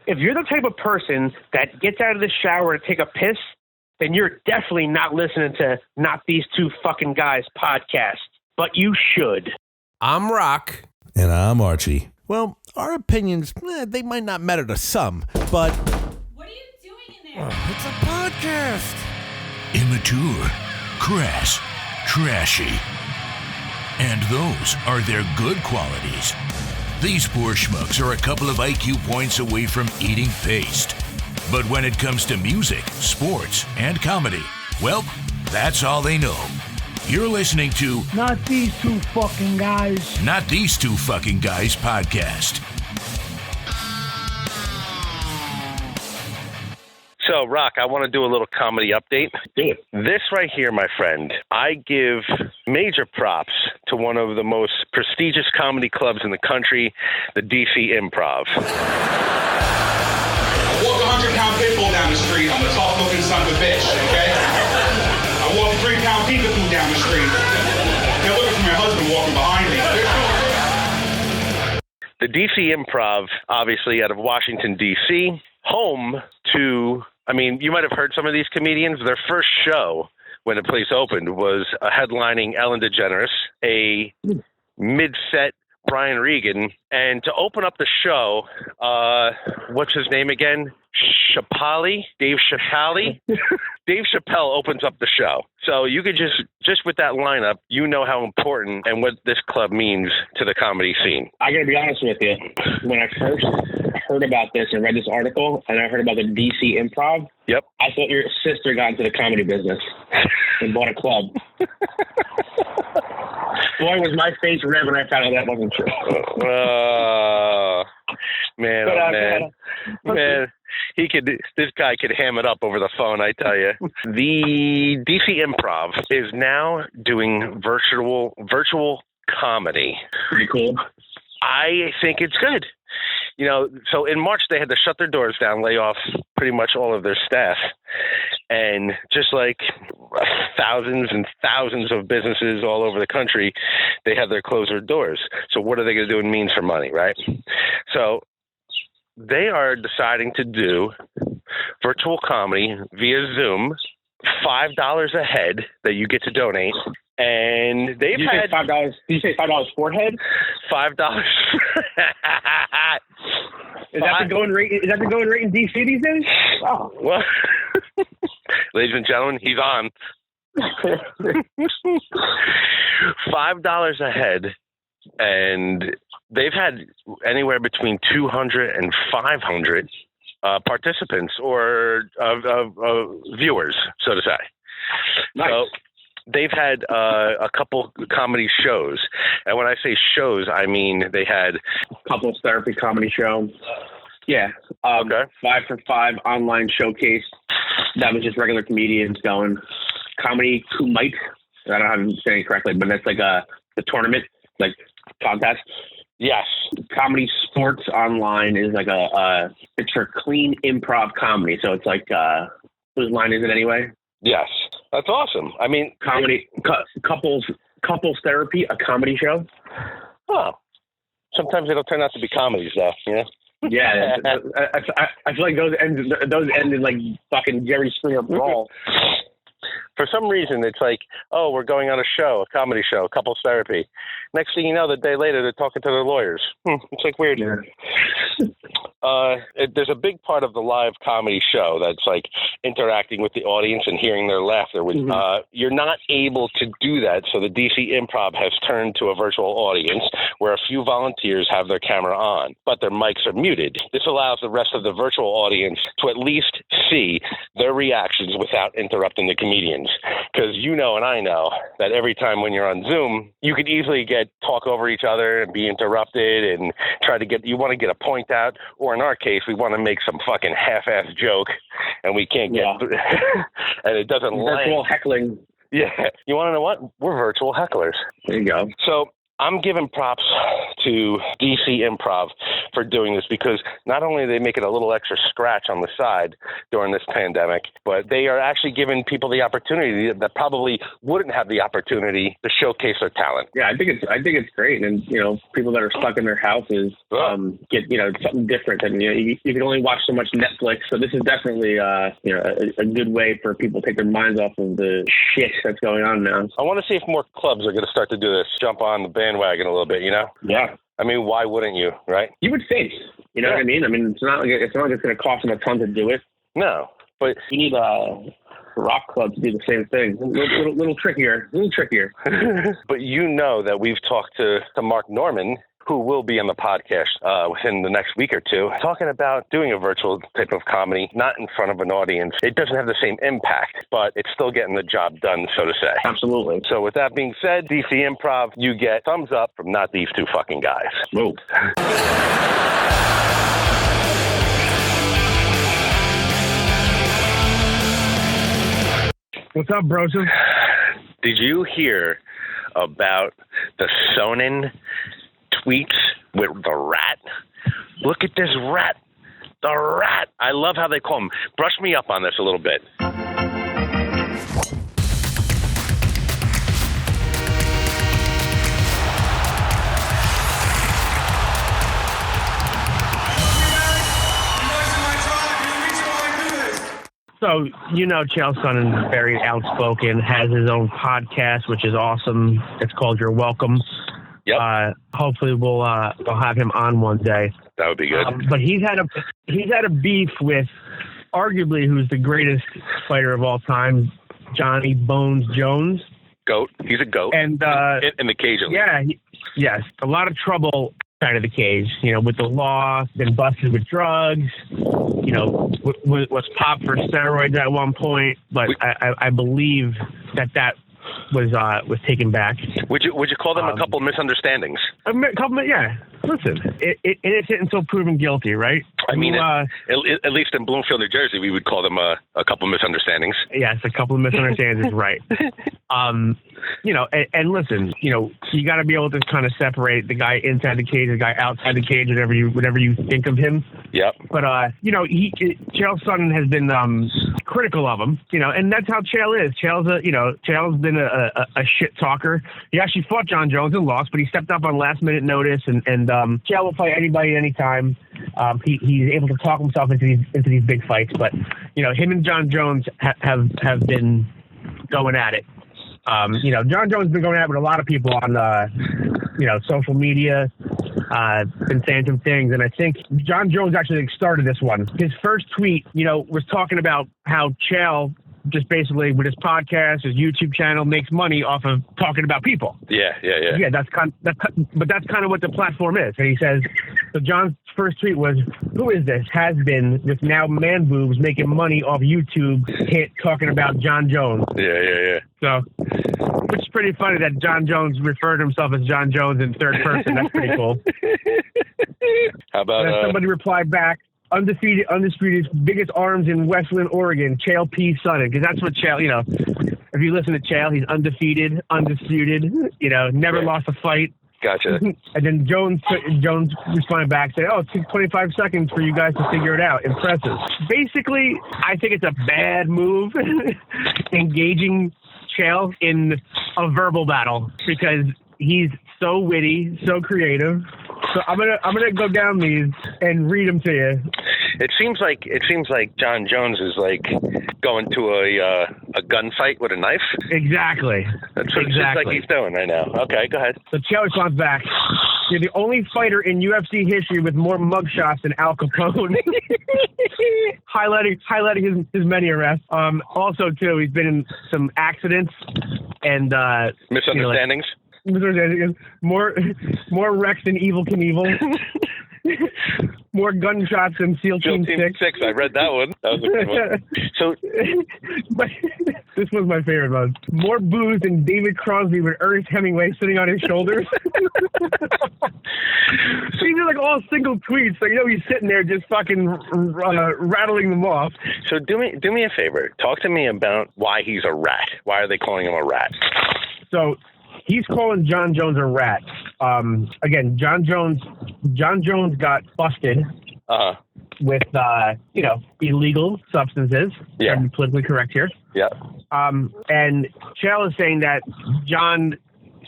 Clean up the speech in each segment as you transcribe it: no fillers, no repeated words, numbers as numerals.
If you're the type of person that gets out of the shower to take a piss, then you're definitely not listening to Not These Two Fucking Guys podcast. But you should. I'm Rock. And I'm Archie. Well, our opinions, they might not matter to some, but... What are you doing in there? It's a podcast. Immature, crass, trashy. And those are their good qualities. These poor schmucks are a couple of IQ points away from eating paste. But when it comes to music, sports, and comedy, well, that's all they know. You're listening to Not These Two Fucking Guys. Not These Two Fucking Guys podcast. So, Rock, I want to do a little comedy update. Do it. This right here, my friend, I give major props to one of the most prestigious comedy clubs in the country, the DC Improv. I walk a 100-pound pit bull down the street. I'm a tough-looking son of a bitch, okay? I walk a 3-pound peekaboo down the street. They're looking for my husband walking behind me. The DC Improv, obviously out of Washington, D.C., home to... I mean, you might have heard some of these comedians. Their first show when the place opened was headlining Ellen DeGeneres, a mid-set Brian Regan, and to open up the show, what's his name again? Dave Chappelle. Dave Chappelle opens up the show. So you could just with that lineup, you know how important and what this club means to the comedy scene. I gotta be honest with you. When I first heard about this and read this article, and I heard about the DC Improv, Yep. I thought your sister got into the comedy business and bought a club. Boy, was my face red when I found out that wasn't true. Man, But, man, this guy could ham it up over the phone, I tell you. The DC Improv is now doing virtual comedy. Pretty cool. I think it's good. You know, so in March they had to shut their doors down, lay off pretty much all of their staff. And just like thousands and thousands of businesses all over the country, they have their close their doors. So what are they going to do in means for money, right? So they are deciding to do virtual comedy via Zoom, $5 a head that you get to donate. And they've had $5. Did you say $5 for head? $5. Is that the going rate? Is that the going rate in DC these days? Oh, well, ladies and gentlemen, he's on. $5 a head, and they've had anywhere between 200 and 500 participants or viewers, so to say. nice. So, they've had a couple comedy shows. And when I say shows, I mean they had... Couples therapy comedy show. Yeah. Okay. 5 for 5 online showcase. That was just regular comedians going. Comedy Kumite. I don't know how I'm saying it correctly, but that's like the tournament, like contest. Yes. Comedy Sports Online is like it's for clean improv comedy. So it's like, whose line is it anyway? Yes. That's awesome. I mean... Comedy, couples therapy, a comedy show. Oh. Sometimes it'll turn out to be comedies, though, you know? Yeah. I feel like those end in like fucking Jerry Springer Brawl. For some reason, it's like, oh, we're going on a show, a comedy show, couples therapy. Next thing you know, the day later, they're talking to their lawyers. It's like weird. Yeah. There's a big part of the live comedy show that's like interacting with the audience and hearing their laughter. You're not able to do that, so the DC Improv has turned to a virtual audience where a few volunteers have their camera on, but their mics are muted. This allows the rest of the virtual audience to at least see their reactions without interrupting the comedians. Because you know and I know that every time when you're on Zoom, you could easily talk over each other and be interrupted and you want to get a point out, or in our case, we want to make some fucking half-ass joke and we can't get, and it doesn't land. Virtual heckling. Yeah. You want to know what? We're virtual hecklers. There you go. So I'm giving props to DC Improv for doing this because not only are they making a little extra scratch on the side during this pandemic, but they are actually giving people the opportunity that probably wouldn't have the opportunity to showcase their talent. Yeah, I think it's great, and people that are stuck in their houses get something different, and you can only watch so much Netflix. So this is definitely a good way for people to take their minds off of the shit that's going on now. I want to see if more clubs are going to start to do this, jump on the bandwagon a little bit, Yeah. I mean, why wouldn't you, right? You would think, what I mean? I mean, it's not like it's going to cost them a ton to do it. No, but you need a rock club to do the same thing. A little trickier. But that we've talked to Mark Norman, who will be on the podcast within the next week or two, talking about doing a virtual type of comedy, not in front of an audience. It doesn't have the same impact, but it's still getting the job done, so to say. Absolutely. So with that being said, DC Improv, you get thumbs up from not these two fucking guys. Whoa. What's up, Brosen? Did you hear about the Sonnen tweets with the rat? Look at this rat. The rat. I love how they call him. Brush me up on this a little bit. So, Chael Sonnen is very outspoken, has his own podcast, which is awesome. It's called You're Welcome. Yep. Hopefully we'll have him on one day. That would be good. But he's had a beef with arguably who's the greatest fighter of all time, Johnny Bones Jones. Goat. He's a goat. And in the cage. Yeah. Yes. A lot of trouble outside of the cage, with the law, been busted with drugs, was popped for steroids at one point, but I believe that was taken back. Would you call them a couple of misunderstandings? Yeah. Listen, innocent until proven guilty, right? I mean, at least in Bloomfield, New Jersey, we would call them a couple of misunderstandings. Yes, a couple of misunderstandings, right. And listen, you got to be able to kind of separate the guy inside the cage, the guy outside the cage, whatever you think of him. Yep. But, Chael Sonnen has been critical of him, and that's how Chael is. Chael's been a shit talker. He actually fought John Jones and lost, but he stepped up on last minute notice, and Chael will fight anybody anytime. He's able to talk himself into these big fights, but him and John Jones have been going at it. John Jones has been going at it with a lot of people on social media. Been saying some things, and I think John Jones actually started this one. His first tweet, was talking about how Chael just basically with his podcast, his YouTube channel, makes money off of talking about people. Yeah. Yeah, that's kind of what the platform is. And he says, so John's first tweet was, "Who is this has-been with now man boobs making money off YouTube talking about John Jones?" Yeah. So, which is pretty funny that John Jones referred to himself as John Jones in third person. That's pretty cool. How about somebody replied back, undisputed, biggest arms in Westland, Oregon, Chael P. Sonnen, because that's what Chael, if you listen to Chael, he's undefeated, undisputed, never lost a fight. Gotcha. And then Jones responded back, said, it took 25 seconds for you guys to figure it out. Impressive. Basically, I think it's a bad move engaging Chael in a verbal battle because he's so witty, so creative. So I'm gonna go down these and read them to you. It seems like John Jones is like going to a gunfight with a knife. Exactly. That's what it seems like he's doing right now. Okay, go ahead. So Chael responds back, "You're the only fighter in UFC history with more mugshots than Al Capone." highlighting his many arrests. Also, too, he's been in some accidents and misunderstandings. More wrecks than Evel Knievel. More gunshots than SEAL Team 6. I read that one. That was a good one. So, but this was my favorite one. More booze than David Crosby with Ernest Hemingway sitting on his shoulders. So these are like all single tweets. So he's sitting there just fucking rattling them off. So do me a favor. Talk to me about why he's a rat. Why are they calling him a rat? So he's calling John Jones a rat. Again, John Jones got busted with illegal substances. Yeah. I'm politically correct here. Yeah. And Chael is saying that John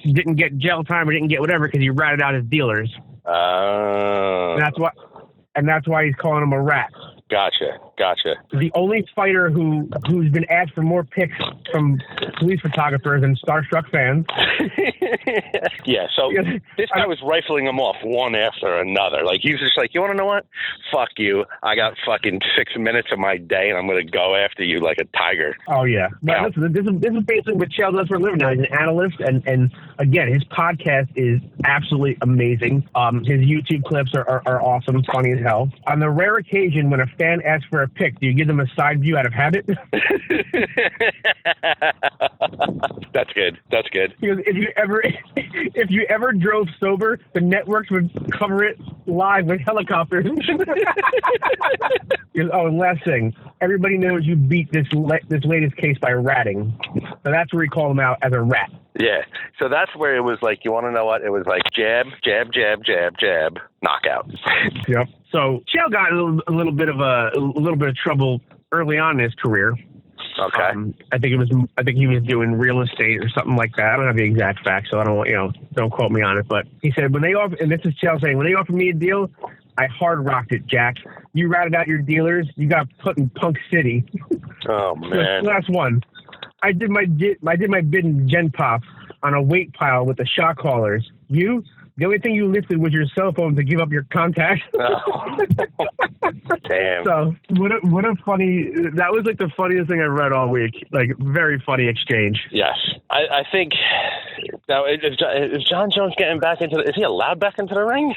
didn't get jail time or didn't get whatever because he ratted out his dealers. And that's why he's calling him a rat. Gotcha. The only fighter who's been asked for more pics from police photographers and starstruck fans. Yeah, so this guy was rifling them off one after another. Like, he was just like, you want to know what? Fuck you. I got fucking 6 minutes of my day, and I'm going to go after you like a tiger. Oh, yeah. But listen, this is basically what Chael does for a living now. He's an analyst, and again, his podcast is absolutely amazing. His YouTube clips are awesome, funny as hell. On the rare occasion when a fan asks for a pic, do you give them a side view out of habit? That's good. Because if you ever drove sober, the networks would cover it live with helicopters. And last thing, everybody knows you beat this latest case by ratting, so that's where we call him out as a rat. Yeah, so that's where it was like, you want to know what? It was like jab, jab, jab, jab, jab, knockout. Yep. So Chael got a little bit of trouble early on in his career. Okay. I think he was doing real estate or something like that. I don't have the exact facts, so I don't quote me on it. But he said when they offered, and this is Chael saying, when they offered me a deal, I hard rocked it, Jack. You ratted out your dealers, you got put in Punk City. Oh man. Last one. I did my bid in Gen Pop on a weight pile with the shot callers. The only thing you lifted was your cell phone to give up your contact. Oh. Damn. So what a funny, that was like the funniest thing I read all week. Like, very funny exchange. Yes. I think, now, is John Jones getting back into is he allowed back into the ring?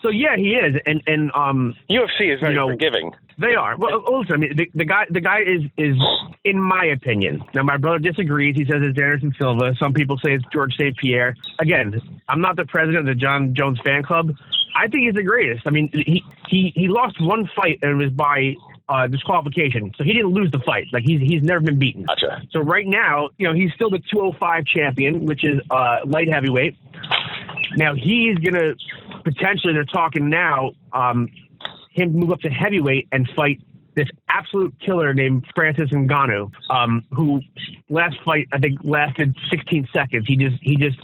So yeah, he is. And UFC is very forgiving. They are. Well, listen, I mean, the guy is, in my opinion, now my brother disagrees. He says it's Anderson Silva. Some people say it's George St. Pierre. Again, I'm not the president of the John Jones fan club. I think he's the greatest. I mean, he lost one fight and it was by disqualification. So he didn't lose the fight. Like, he's never been beaten. Gotcha. So right now, he's still the 205 champion, which is light heavyweight. Now he's gonna potentially, they're talking now, him move up to heavyweight and fight this absolute killer named Francis Ngannou, who last fight I think lasted 16 seconds. He just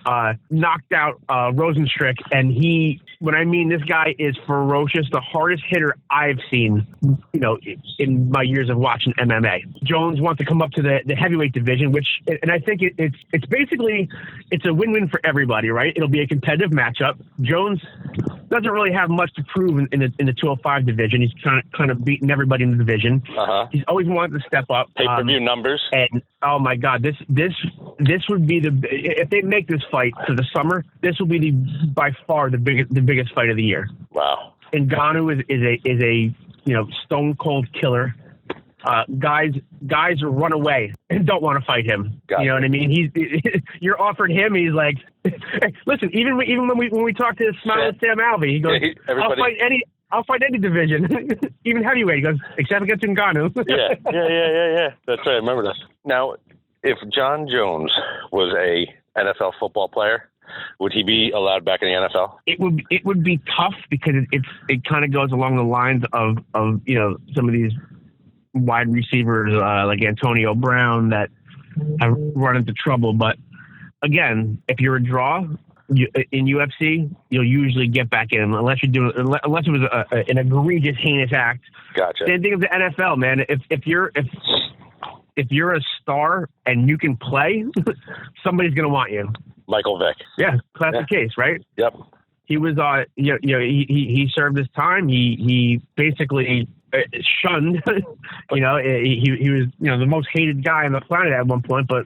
knocked out Rosenstrick, and when I mean this guy is ferocious, the hardest hitter I've seen, in my years of watching MMA. Jones wants to come up to the heavyweight division, and I think it's basically it's a win-win for everybody, right? It'll be a competitive matchup. Jones doesn't really have much to prove in the 205 division. He's kind of beaten everybody in the division. He's always wanted to step up. Pay-per-view numbers. And oh my God, this would be if they make this fight to the summer, this will be by far the biggest fight of the year. Wow. Ngannou is a stone cold killer. Guys run away and don't want to fight him. Gotcha. You know what I mean? You're offered him. He's like, hey, listen. Even when we talk to Smile Sam Alvey, he goes, I'll fight any division, even heavyweight. He goes, except against Ngannou. Yeah. That's right. I remember that. Now, if John Jones was a NFL football player, would he be allowed back in the NFL? It would be tough because it kind of goes along the lines of some of these wide receivers like Antonio Brown that have run into trouble. But again, if you're a draw in UFC, you'll usually get back in unless it was an egregious, heinous act. Gotcha. Same thing with the NFL, man. If you're a star and you can play, somebody's gonna want you. Michael Vick. Yeah, classic case, right? Yep. He was he served his time. He basically shunned. He was the most hated guy on the planet at one point. But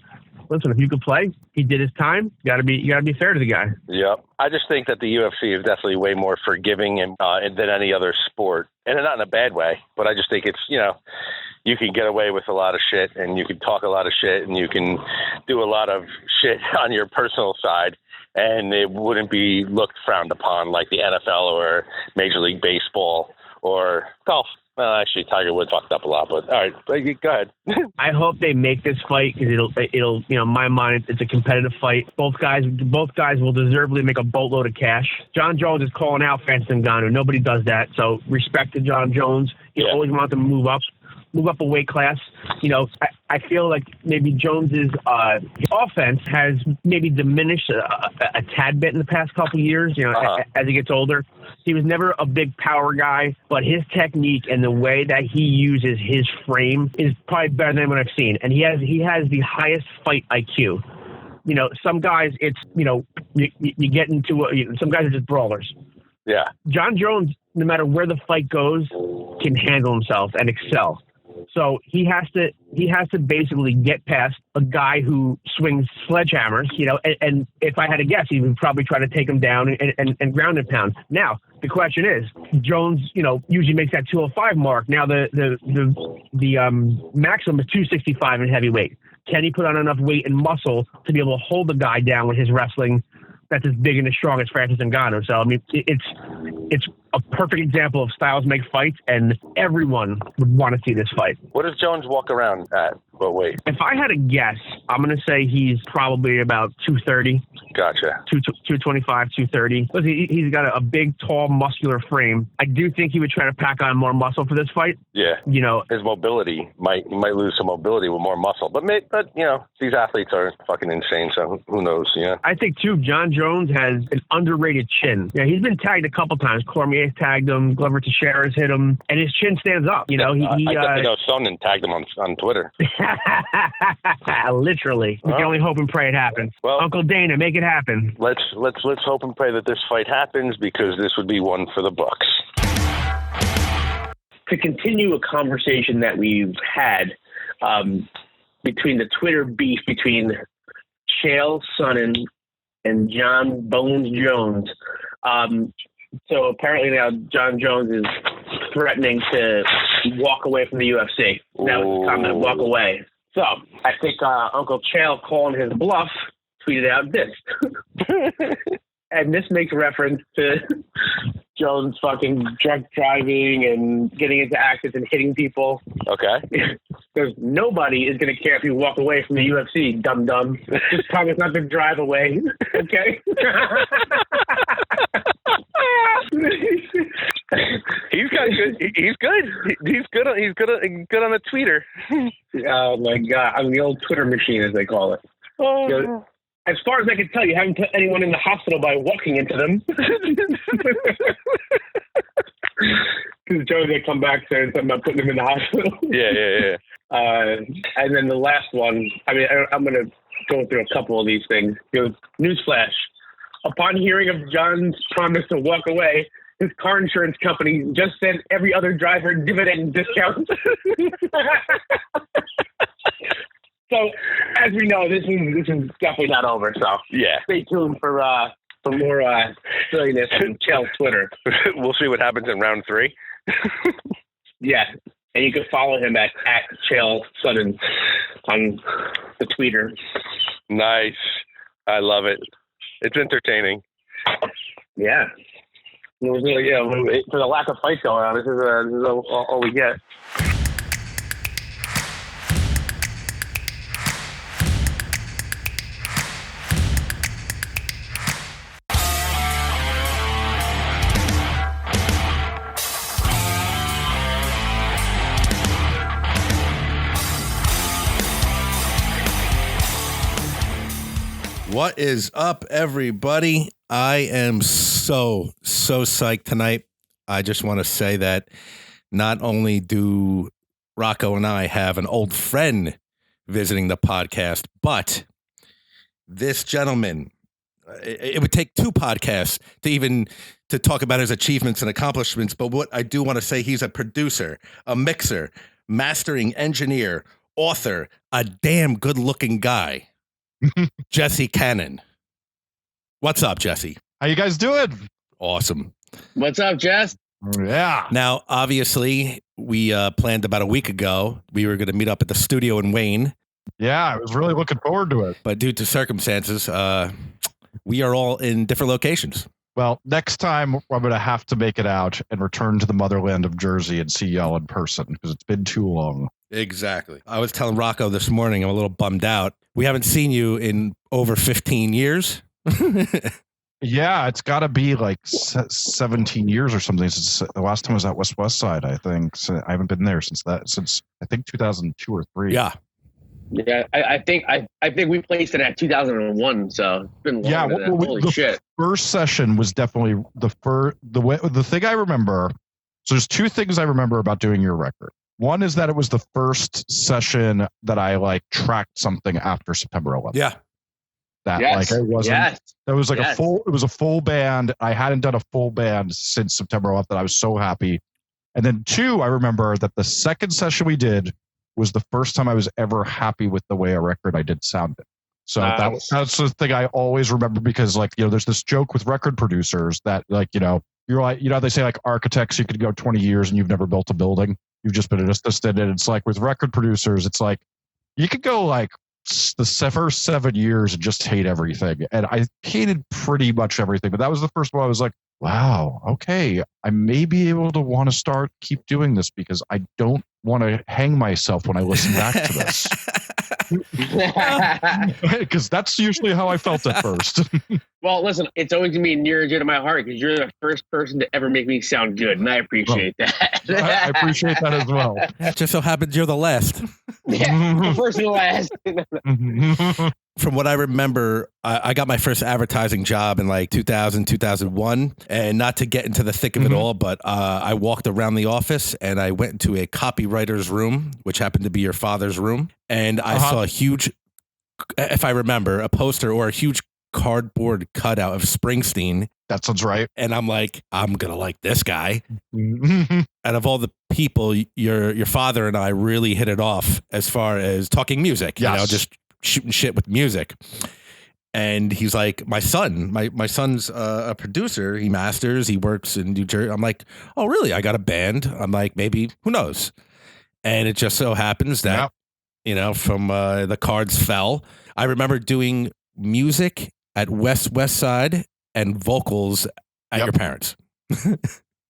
listen, if you could play, he did his time. You gotta be fair to the guy. Yep. I just think that the UFC is definitely way more forgiving than any other sport, and not in a bad way. But I just think it's you can get away with a lot of shit, and you can talk a lot of shit, and you can do a lot of shit on your personal side, and it wouldn't be looked frowned upon like the NFL or Major League Baseball or golf. Well, actually, Tiger Woods fucked up a lot, but all right, go ahead. I hope they make this fight because it'll in my mind, it's a competitive fight. Both guys will deservedly make a boatload of cash. John Jones is calling out Francis Ngannou. Nobody does that, so respect to John Jones. You always want them to move up a weight class. I feel like maybe Jones's offense has maybe diminished a tad bit in the past couple of years, as he gets older. He was never a big power guy, but his technique and the way that he uses his frame is probably better than anyone I've seen. And he has the highest fight IQ. Some guys, it's, you get into some guys are just brawlers. Yeah. John Jones, no matter where the fight goes, can handle himself and excel. So he has to basically get past a guy who swings sledgehammers, and if I had to guess, he would probably try to take him down and ground and pound. Now, the question is, Jones, usually makes that 205 mark. Now the maximum is 265 in heavyweight. Can he put on enough weight and muscle to be able to hold the guy down with his wrestling that's as big and as strong as Francis Ngannou? So, I mean, it's a perfect example of styles make fights, and everyone would want to see this fight. What does Jones walk around at? What weight? If I had to guess, I'm going to say he's probably about 230. Gotcha. 225, 230. Listen, he's got a big, tall, muscular frame. I do think he would try to pack on more muscle for this fight. Yeah. His mobility might lose some mobility with more muscle, but these athletes are fucking insane. So who knows? Yeah. I think too, John Jones has an underrated chin. Yeah, he's been tagged a couple times. Cormier's tagged him. Glover Teixeira's hit him, and his chin stands up. I definitely know Sonnen tagged him on Twitter. Literally. We can only hope and pray it happens. Well, Uncle Dana, make it happen. Let's hope and pray that this fight happens, because this would be one for the books. To continue a conversation that we've had between the Twitter beef between Chael Sonnen and John Bones Jones. So apparently now John Jones is threatening to walk away from the UFC. That was the comment, walk away. So I think Uncle Chael, calling his bluff, tweeted out this. And this makes reference to Jones fucking drunk driving and getting into accidents and hitting people. Okay. Because nobody is going to care if you walk away from the UFC, dum-dum. Just promise not to drive away. Okay? He's good. He's good on the tweeter. Oh my God! I'm the old Twitter machine, as they call it. Oh. As far as I can tell, you haven't put anyone in the hospital by walking into them. Because Joe's gonna come back saying something about putting him in the hospital. Yeah. And then the last one. I mean, I'm gonna go through a couple of these things. Newsflash: upon hearing of John's promise to walk away, his car insurance company just sent every other driver dividend discounts. So, as we know, this is definitely not over. So, yeah, stay tuned for more silliness on Chael's Twitter. We'll see what happens in round 3. Yeah, and you can follow him at Chael Sonnen on the Twitter. Nice, I love it. It's entertaining. Yeah. It was really, for the lack of fight going on, this is all we get. What is up, everybody? I am so psyched tonight. I just want to say that not only do Rocco and I have an old friend visiting the podcast, but this gentleman, it would take 2 podcasts to talk about his achievements and accomplishments. But what I do want to say, he's a producer, a mixer, mastering engineer, author, a damn good looking guy. Jesse Cannon. What's up, Jesse? How you guys doing? Awesome. What's up, Jess? Yeah. Now, obviously, we planned about a week ago. We were going to meet up at the studio in Wayne. Yeah, I was really looking forward to it. But due to circumstances, we are all in different locations. Well, next time I'm going to have to make it out and return to the motherland of Jersey and see y'all in person because it's been too long. Exactly. I was telling Rocco this morning, I'm a little bummed out. We haven't seen you in over 15 years. Yeah, it's got to be like 17 years or something since the last time I was at West Side, I think. So I haven't been there since I think 2002 or 3. Yeah. Yeah, I think we placed it at 2001, so it's been longer than that. Holy shit. First session was definitely the thing I remember. So there's 2 things I remember about doing your record. One is that it was the first session that I like tracked something after September 11th. Yeah. That like it wasn't. Yes. That was like it was a full band. I hadn't done a full band since September 11th. That I was so happy. And then 2, I remember that the second session we did was the first time I was ever happy with the way a record I did sounded. So that's the thing I always remember because like, there's this joke with record producers that like, you're like, they say like architects, you could go 20 years and you've never built a building. You've just been an assistant. And it's like with record producers, it's like, you could go like the first 7 years and just hate everything. And I hated pretty much everything, but that was the first one I was like, wow, okay, I may be able to want to keep doing this because I don't want to hang myself when I listen back to this. Because that's usually how I felt at first. Well, listen, it's always going to be near and dear to my heart because you're the first person to ever make me sound good, and I appreciate that. I appreciate that as well. It just so happens you're the last. Yeah, the first and the last. From what I remember, I got my first advertising job in like 2000, 2001. And not to get into the thick of it all, but I walked around the office and I went into a copywriter's room, which happened to be your father's room. And I saw a huge, if I remember, a poster or a huge cardboard cutout of Springsteen. That sounds right. And I'm like, I'm going to like this guy. Out of all the people, your father and I really hit it off as far as talking music, just shooting shit with music. And he's like, my son's a producer. He masters. He works in New Jersey. I'm like, oh, really? I got a band. I'm like, maybe, who knows? And it just so happens that, from the cards fell. I remember doing music at West Side and vocals at your parents.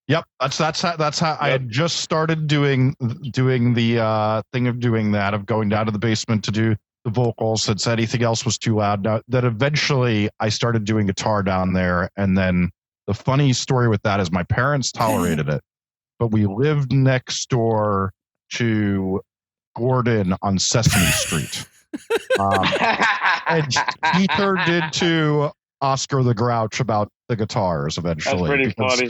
Yep, that's how I had just started doing the thing of doing that, of going down to the basement to do the vocals since anything else was too loud. Now, that eventually I started doing guitar down there, and then the funny story with that is my parents tolerated it, but we lived next door to Gordon on Sesame Street, and he turned into Oscar the Grouch about the guitars eventually. That's pretty funny.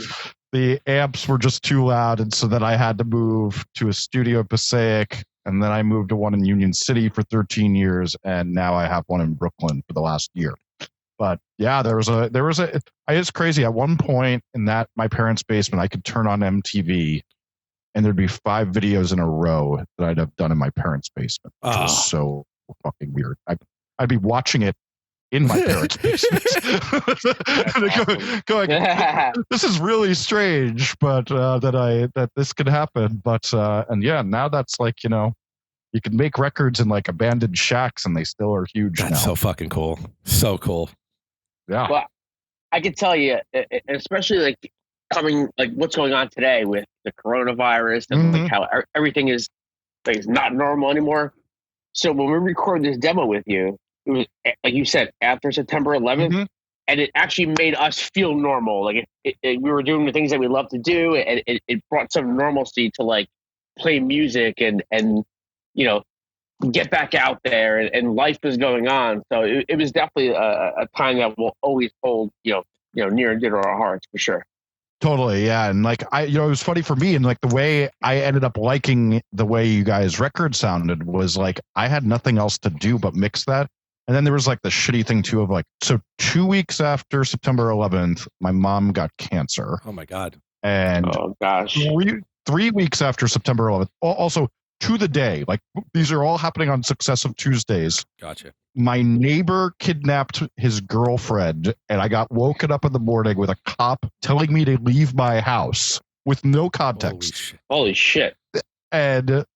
The amps were just too loud, and so then I had to move to a studio at Passaic. And then I moved to one in Union City for 13 years, and now I have one in Brooklyn for the last year. But yeah, it's crazy. At one point in my parents' basement, I could turn on MTV, and there'd be 5 videos in a row that I'd have done in my parents' basement, which was so fucking weird. I'd be watching it in my parents' basement, going, this is really strange, but that this could happen. But and yeah, now that's like, you can make records in like abandoned shacks and they still are huge. That's now. so fucking cool. So cool. Yeah. Well, I can tell you, especially like coming like what's going on today with the coronavirus and like how everything is like not normal anymore. So when we record this demo with you, it was, like you said, after September 11th, and it actually made us feel normal. Like we were doing the things that we love to do, and it brought some normalcy to like play music and get back out there, and life is going on. So it was definitely a time that will always hold near and dear to our hearts for sure. Totally, yeah. And like it was funny for me, and like the way I ended up liking the way you guys' record sounded was like I had nothing else to do but mix that. And then there was like the shitty thing too of like, so 2 weeks after September 11th, my mom got cancer. Oh my God. And oh gosh, 3 weeks after September 11th, also to the day, like these are all happening on successive Tuesdays. Gotcha. My neighbor kidnapped his girlfriend, and I got woken up in the morning with a cop telling me to leave my house with no context. Holy shit. And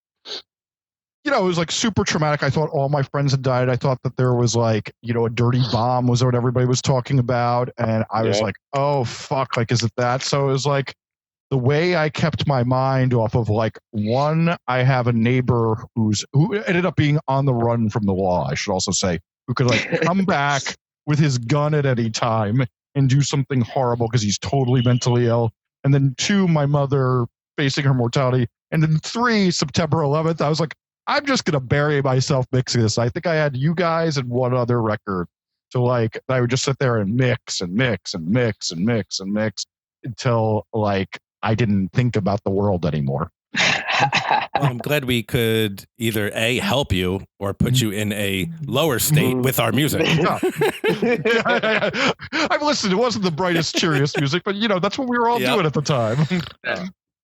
it was like super traumatic. I thought all my friends had died. I thought that there was like, a dirty bomb was what everybody was talking about. And I was like, oh, fuck, like, is it that? So it was like the way I kept my mind off of like, one, I have a neighbor who ended up being on the run from the law, I should also say, who could like come back with his gun at any time and do something horrible because he's totally mentally ill. And then two, my mother facing her mortality. And then three, September 11th, I was like, I'm just going to bury myself mixing this. I think I had you guys and one other record. So like, I would just sit there and mix and mix and mix and mix and mix until like, I didn't think about the world anymore. Well, I'm glad we could either A, help you or put you in a lower state with our music. Yeah. I've listened. It wasn't the brightest, cheeriest music, but that's what we were all doing at the time.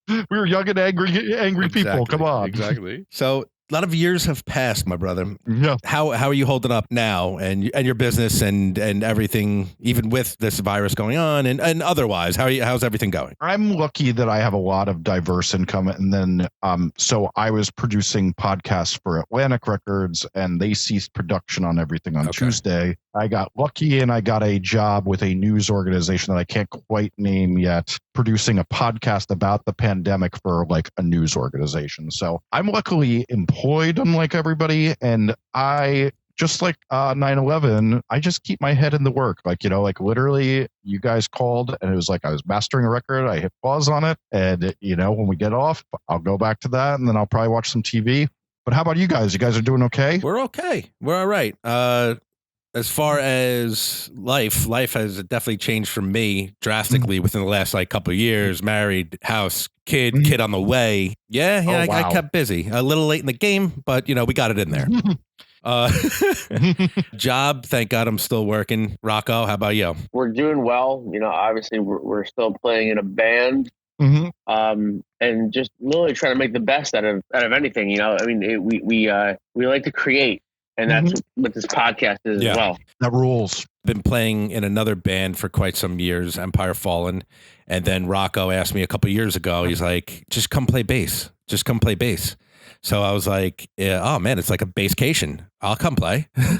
We were young and angry people. Come on. Exactly. So a lot of years have passed, my brother. Yeah. How are you holding up now and your business and everything, even with this virus going on and otherwise? How's everything going? I'm lucky that I have a lot of diverse income. And then so I was producing podcasts for Atlantic Records and they ceased production on everything on Tuesday. I got lucky and I got a job with a news organization that I can't quite name yet, producing a podcast about the pandemic for like a news organization. So I'm luckily employed, unlike everybody. And I, just like 9/11, I just keep my head in the work. Like, like literally you guys called and it was like I was mastering a record. I hit pause on it. And, when we get off, I'll go back to that and then I'll probably watch some TV. But how about you guys? You guys are doing okay? We're okay. We're all right. As far as life has definitely changed for me drastically within the last couple of years. Married, house, kid on the way. Yeah, I kept busy. A little late in the game, but we got it in there. Job, thank God I'm still working. Rocco, how about you? We're doing well. Obviously we're still playing in a band. And just literally trying to make the best out of anything. We like to create. And that's what this podcast is as well. That rules. Been playing in another band for quite some years, Empire Fallen. And then Rocco asked me a couple of years ago, he's like, just come play bass. Just come play bass. So I was like, oh man, it's like a basscation. I'll come play. I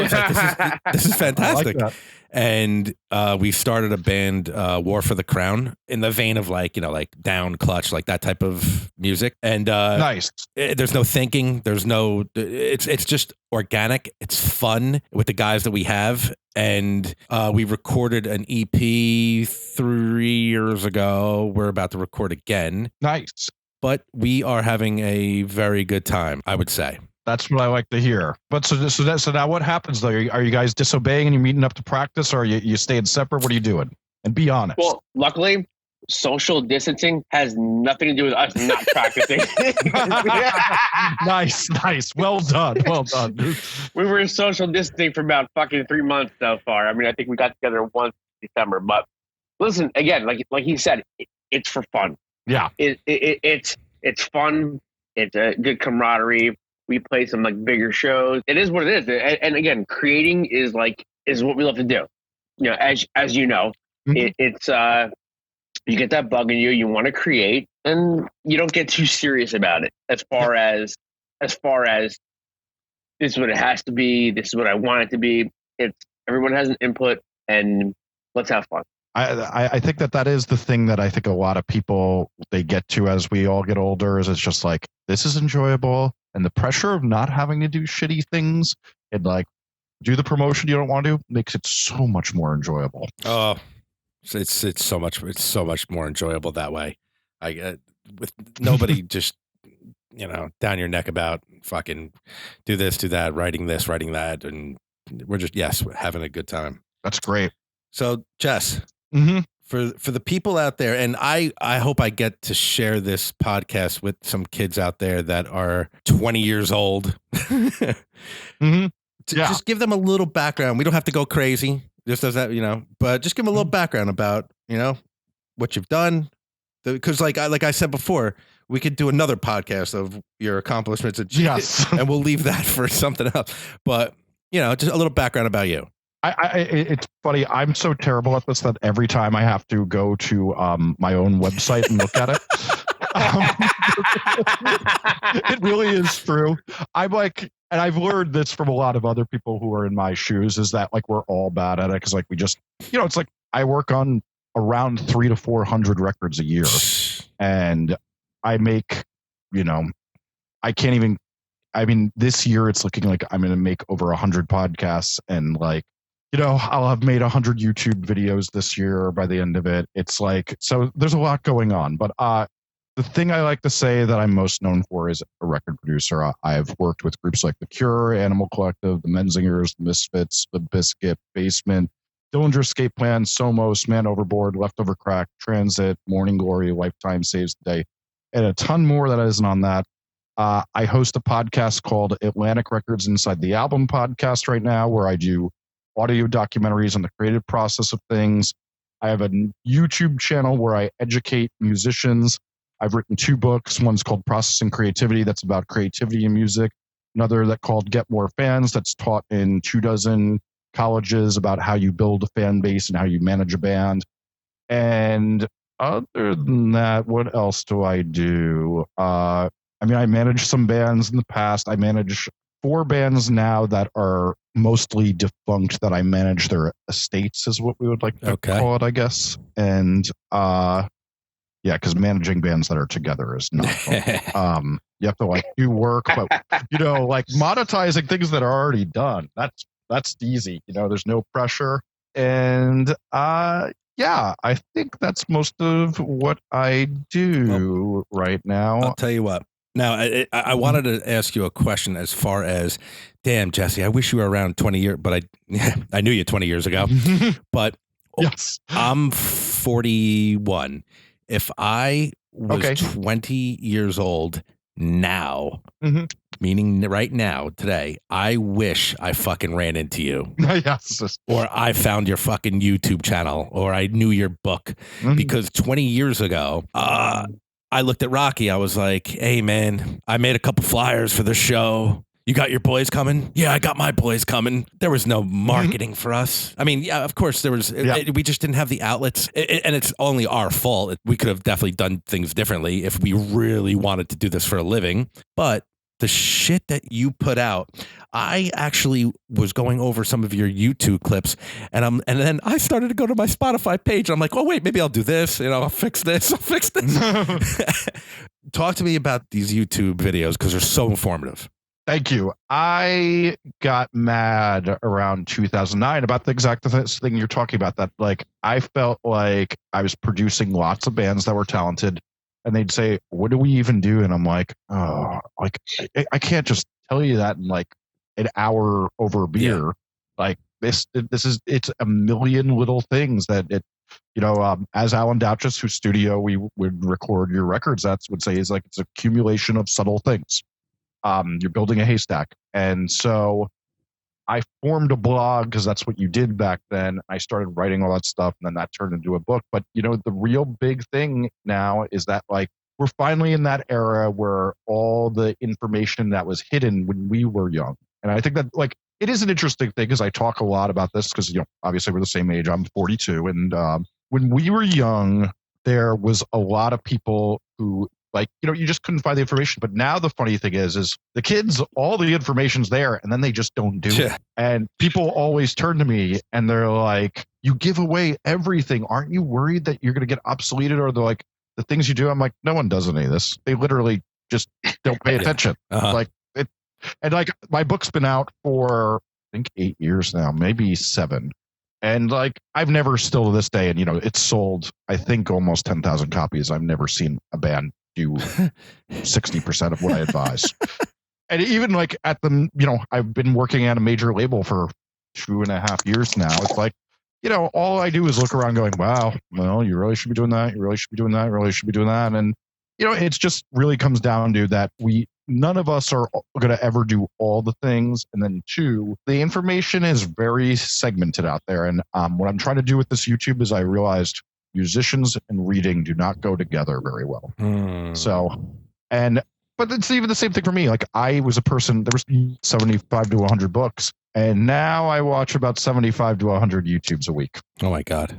was like, this is fantastic. I like that. And we started a band, War for the Crown, in the vein of like Down, Clutch, like that type of music. And nice. There's no thinking. There's no. It's just organic. It's fun with the guys that we have. And we recorded an EP 3 years ago. We're about to record again. Nice. But we are having a very good time, I would say. That's what I like to hear. But so now what happens though? Are you guys disobeying and you're meeting up to practice, or are you staying separate? What are you doing? And be honest. Well, luckily, social distancing has nothing to do with us not practicing. Nice. Well done. We were in social distancing for about fucking 3 months so far. I mean, I think we got together once in December. But listen, again, like he said, it's for fun. Yeah. It's fun. It's a good camaraderie. We play some bigger shows. It is what it is. And again, creating is what we love to do. As you know, it's you get that bug in you. You want to create, and you don't get too serious about it. As far as this is what it has to be. This is what I want it to be. It's everyone has an input, and let's have fun. I think that is the thing that I think a lot of people, they get to as we all get older, is it's just like, this is enjoyable. And the pressure of not having to do shitty things and do the promotion you don't want to makes it so much more enjoyable. Oh, it's so much more enjoyable that way. With nobody just, down your neck about fucking do this, do that, writing this, writing that. And we're just, we're having a good time. That's great. So Jess, for the people out there, and I hope I get to share this podcast with some kids out there that are 20 years old. Just give them a little background. We don't have to go crazy. Just as that, but just give them a little background about, what you've done. Because like I said before, we could do another podcast of your accomplishments. And we'll leave that for something else. But, just a little background about you. It's funny. I'm so terrible at this that every time I have to go to my own website and look at it. It really is true. I'm like, and I've learned this from a lot of other people who are in my shoes, is that like we're all bad at it because like we just, it's like I work on around 300 to 400 records a year, and I make, I can't even. I mean, this year it's looking like I'm going to make over 100 podcasts, and like, I'll have made 100 YouTube videos this year by the end of it. It's like, so there's a lot going on, but the thing I like to say that I'm most known for is a record producer. I've worked with groups like The Cure, Animal Collective, the Menzingers, the Misfits, the Bizkit, Basement, Dillinger, Escape Plan, Somos, Man Overboard, Leftover Crack, Transit, Morning Glory, Lifetime Saves the Day, and a ton more that isn't on that. I host a podcast called Atlantic Records Inside the Album podcast right now, where I do audio documentaries on the creative process of things. I have a YouTube channel where I educate musicians. I've written 2 books. One's called Processing Creativity, that's about creativity in music. Another that called Get More Fans, that's taught in 24 colleges about how you build a fan base and how you manage a band. And other than that, what else do I do? I managed some bands in the past. I manage 4 bands now that are mostly defunct that I manage their estates, is what we would like to call it, I guess. And because managing bands that are together is not fun. You have to like do work, but like monetizing things that are already done. That's easy. There's no pressure. And I think that's most of what I do right now. I'll tell you what. Now, I wanted to ask you a question as far as, damn, Jesse, I wish you were around 20 years, but I knew you 20 years ago. But yes, I'm 41. If I was 20 years old now, meaning right now, today, I wish I fucking ran into you. Yes. Or I found your fucking YouTube channel, or I knew your book. Because 20 years ago, I looked at Rocky. I was like, hey, man, I made a couple flyers for the show. You got your boys coming? Yeah, I got my boys coming. There was no marketing for us. I mean, yeah, of course there was. We just didn't have the outlets. And it's only our fault. We could have definitely done things differently if we really wanted to do this for a living. But the shit that you put out, I actually was going over some of your YouTube clips, and then I started to go to my Spotify page. And I'm like, oh wait, maybe I'll do this. I'll fix this. Talk to me about these YouTube videos because they're so informative. Thank you. I got mad around 2009 about the exact thing you're talking about. That like I felt like I was producing lots of bands that were talented. And they'd say, what do we even do? And I'm like, oh, like I can't just tell you that in like an hour over a beer. Yeah. Like it's a million little things that as Alan Douches, whose studio we would record your records, would say is like, it's an accumulation of subtle things. You're building a haystack. And so I formed a blog because that's what you did back then. I started writing all that stuff, and then that turned into a book. But, the real big thing now is that, like, we're finally in that era where all the information that was hidden when we were young. And I think that, like, it is an interesting thing because I talk a lot about this because, obviously we're the same age. I'm 42. And when we were young, there was a lot of people who, like, you just couldn't find the information. But now the funny thing is the kids, all the information's there, and then they just don't do it. And people always turn to me and they're like, you give away everything. Aren't you worried that you're going to get obsoleted? Or they're like, the things you do? I'm like, no one does any of this. They literally just don't pay attention. Like it. And like my book's been out for, I think 8 years now, maybe 7. And like, I've never still to this day, and it's sold, I think, almost 10,000 copies. I've never seen a band do 60% of what I advise. And even like at the, I've been working at a major label for 2.5 years now. It's like, all I do is look around going, wow, well, you really should be doing that. You really should be doing that. You really should be doing that. And, it's just really comes down to that none of us are going to ever do all the things. And then 2, the information is very segmented out there. And what I'm trying to do with this YouTube is I realized musicians and reading do not go together very well. But it's even the same thing for me. Like I was a person, there was 75 to 100 books, and now I watch about 75 to 100 YouTubes a week. Oh my God.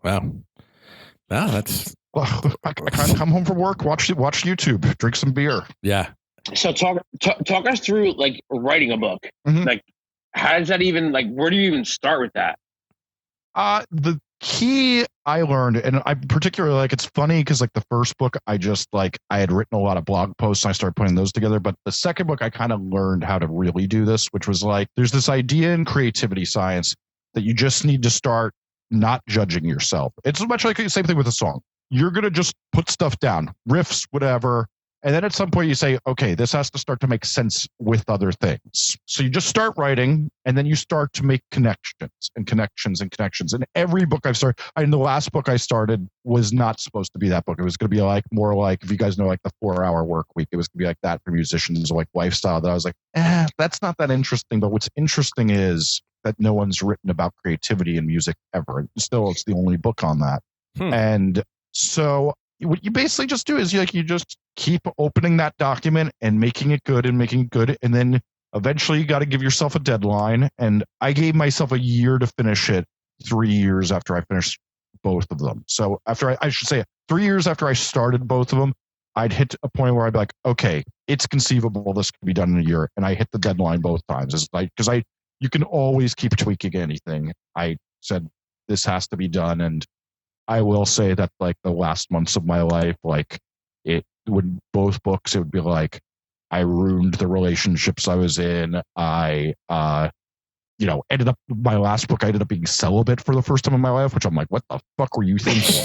Wow. Wow, that's... I come home from work, watch YouTube, drink some beer. Yeah. So talk us through like writing a book. Mhm. Like, how does that even like? Where do you even start with that? The key I learned, and I particularly like, it's funny because like the first book, I had written a lot of blog posts and I started putting those together. But the second book, I kind of learned how to really do this, which was like, there's this idea in creativity science that you just need to start not judging yourself. It's much like the same thing with a song. You're going to just put stuff down, riffs, whatever. And then at some point you say, okay, this has to start to make sense with other things. So you just start writing and then you start to make connections and connections and connections. And every book I've started, the last book I started was not supposed to be that book. It was going to be like more like, if you guys know, like the 4-hour work week, it was going to be like that for musicians, like lifestyle, that I was like, that's not that interesting. But what's interesting is that no one's written about creativity in music ever. And still, it's the only book on that. And so what you basically just do is you just keep opening that document and making it good. And then eventually you got to give yourself a deadline. And I gave myself a year to finish it 3 years after I finished both of them. So after I should say 3 years after I started both of them, I'd hit a point where I'd be like, okay, it's conceivable this could be done in a year. And I hit the deadline both times. It's like, because you can always keep tweaking anything. I said, this has to be done. And I will say that like the last months of my life, like with both books, it would be like I ruined the relationships I was in. I, ended up, my last book, I ended up being celibate for the first time in my life, which I'm like, what the fuck were you thinking?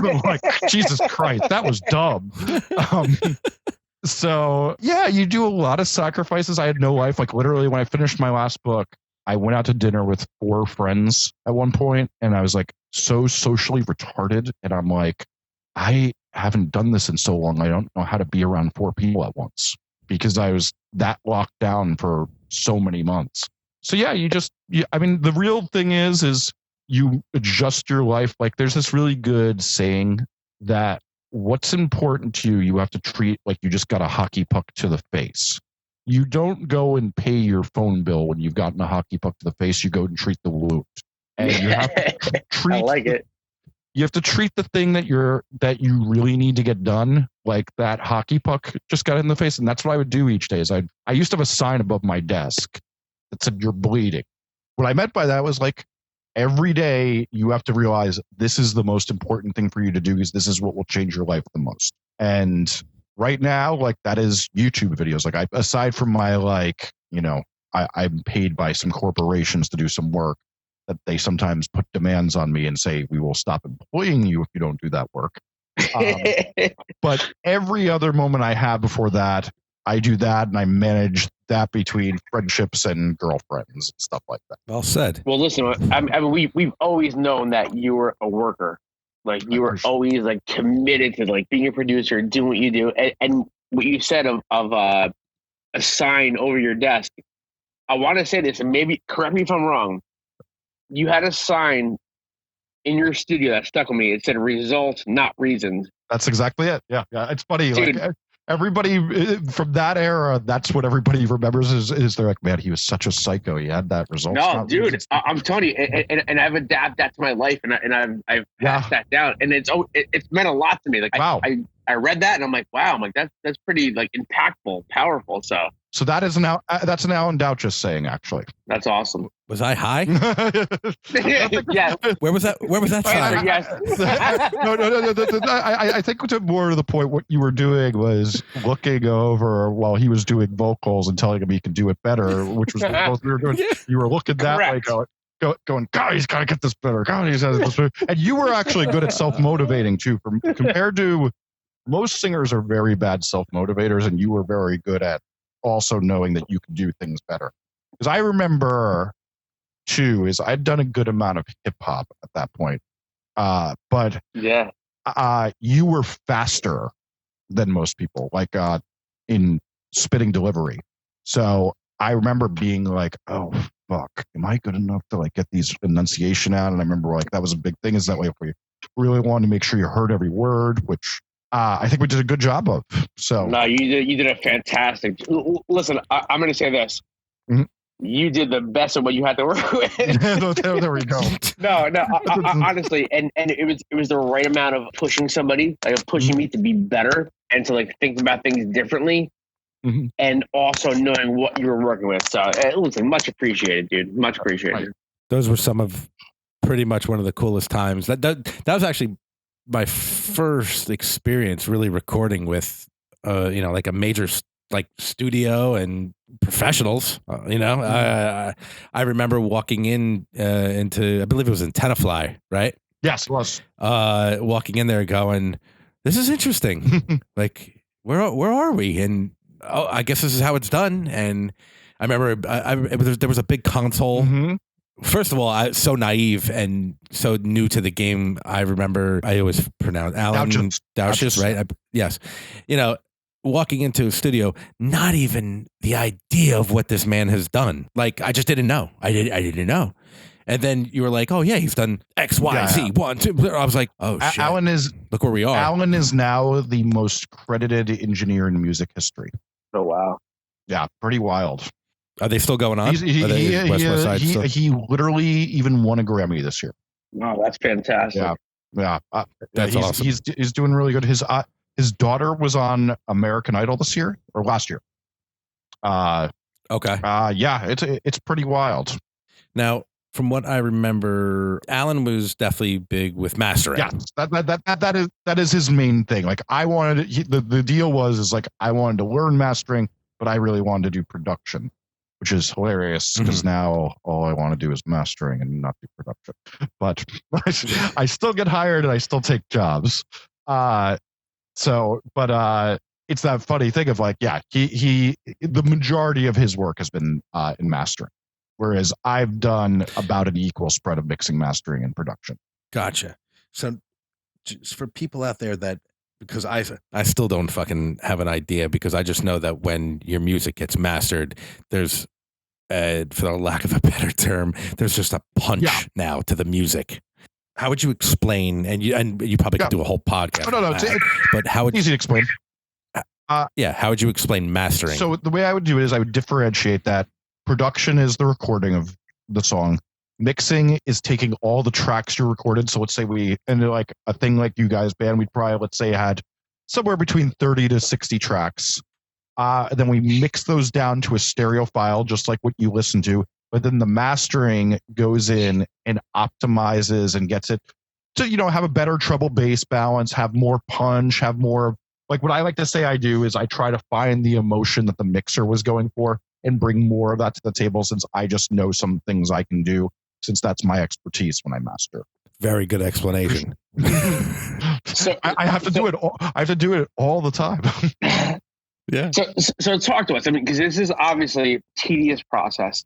I'm like, Jesus Christ, that was dumb. So yeah, you do a lot of sacrifices. I had no life. Like literally when I finished my last book, I went out to dinner with 4 friends at one point, and I was like so socially retarded. And I'm like, I haven't done this in so long. I don't know how to be around 4 people at once because I was that locked down for so many months. So yeah, the real thing is you adjust your life. Like there's this really good saying that what's important to you, you have to treat like you just got a hockey puck to the face. You don't go and pay your phone bill when you've gotten a hockey puck to the face. You go and treat the wound. And you have to treat. I like it. You have to treat the thing that you really need to get done, like that hockey puck just got in the face. And that's what I would do each day. Is I used to have a sign above my desk that said, "You're bleeding." What I meant by that was like every day you have to realize this is the most important thing for you to do because this is what will change your life the most. And right now, like that is YouTube videos. Like aside from my I'm paid by some corporations to do some work that they sometimes put demands on me and say, we will stop employing you if you don't do that work. But every other moment I have before that, I do that and I manage that between friendships and girlfriends and stuff like that. Well said. Well, listen, I mean, we've always known that you were a worker. Like you were always like committed to like being a producer, doing what you do, and what you said of a sign over your desk. I want to say this, and maybe correct me if I'm wrong. You had a sign in your studio that stuck with me. It said "results, not reasons." That's exactly it. Yeah. It's funny. Dude. Like everybody from that era, that's what everybody remembers is they're like, man, he was such a psycho. He had that result. No, dude, I'm telling you, and I've adapted that to my life, and I've passed that down, and it's meant a lot to me. Like, wow. I read that, and I'm like, wow, I'm like that's pretty like impactful, powerful. So that's an Alan Douches saying, actually. That's awesome. Was I high? Yeah. Where was that sign? Yes. No. I think to more to the point, what you were doing was looking over while he was doing vocals and telling him he could do it better, which was what we were doing. You were looking that way, going, God, he's got to get this better. God, he's got to get this better. And you were actually good at self-motivating too, compared to most singers are very bad self-motivators, and you were very good at also knowing that you can do things better. Because I remember too, is I'd done a good amount of hip hop at that point. But yeah, you were faster than most people, like in spitting delivery. So I remember being like, oh fuck, am I good enough to like get these enunciation out? And I remember like that was a big thing, is that way if we really wanted to make sure you heard every word, which I think we did a good job of. So no, you did a fantastic. Listen, I'm going to say this. Mm-hmm. You did the best of what you had to work with. There we go. No, honestly, and it was the right amount of pushing somebody, like pushing me to be better and to like think about things differently. and also knowing what you were working with. So, listen, much appreciated, dude. Much appreciated. Right. Those were some of pretty much one of the coolest times. That was actually my first experience really recording with, like a major like studio and professionals. I remember walking into, I believe it was in Tenafly, right? Yes, it was. Walking in there going, this is interesting. Like, where are we? And I guess this is how it's done. And I remember there was a big console. Mm-hmm. First of all, I was so naive and so new to the game. I remember I always pronounce Alan Douches, right? Yes. Walking into a studio, not even the idea of what this man has done. Like, I just didn't know. I didn't know. And then you were like, oh, yeah, he's done X, Y, Z, 1, 2. I was like, oh, shit. Alan look where we are. Alan is now the most credited engineer in music history. Oh, wow. Yeah, pretty wild. Are they still going on? He literally even won a Grammy this year. Wow, that's fantastic. Yeah. That's awesome. He's doing really good. His daughter was on American Idol this year or last year. Okay. Yeah, it's pretty wild. Now, from what I remember, Alan was definitely big with mastering. Yeah, that is his main thing. Like, I wanted the deal was like I wanted to learn mastering, but I really wanted to do production, which is hilarious because now all I want to do is mastering and not do production. But I still get hired and I still take jobs. It's that funny thing of like, yeah, he the majority of his work has been in mastering. Whereas I've done about an equal spread of mixing, mastering, and production. Gotcha. So just for people out there that, because I still don't fucking have an idea, because I just know that when your music gets mastered, there's, for the lack of a better term, there's just a punch now to the music. How would you explain, and you probably could do a whole podcast. No, but how would easy to explain. How would you explain mastering? So the way I would do it is I would differentiate that. Production is the recording of the song. Mixing is taking all the tracks you recorded. So let's say like a thing like you guys band, we'd probably, let's say, had somewhere between 30 to 60 tracks. Then we mix those down to a stereo file, just like what you listen to. But then the mastering goes in and optimizes and gets it to, have a better treble bass balance, have more punch, have more, like what I like to say I do is I try to find the emotion that the mixer was going for and bring more of that to the table, since I just know some things I can do, since that's my expertise when I master. Very good explanation. So I have to do it. I have to do it all the time. Yeah. So talk to us. I mean, because this is obviously a tedious process.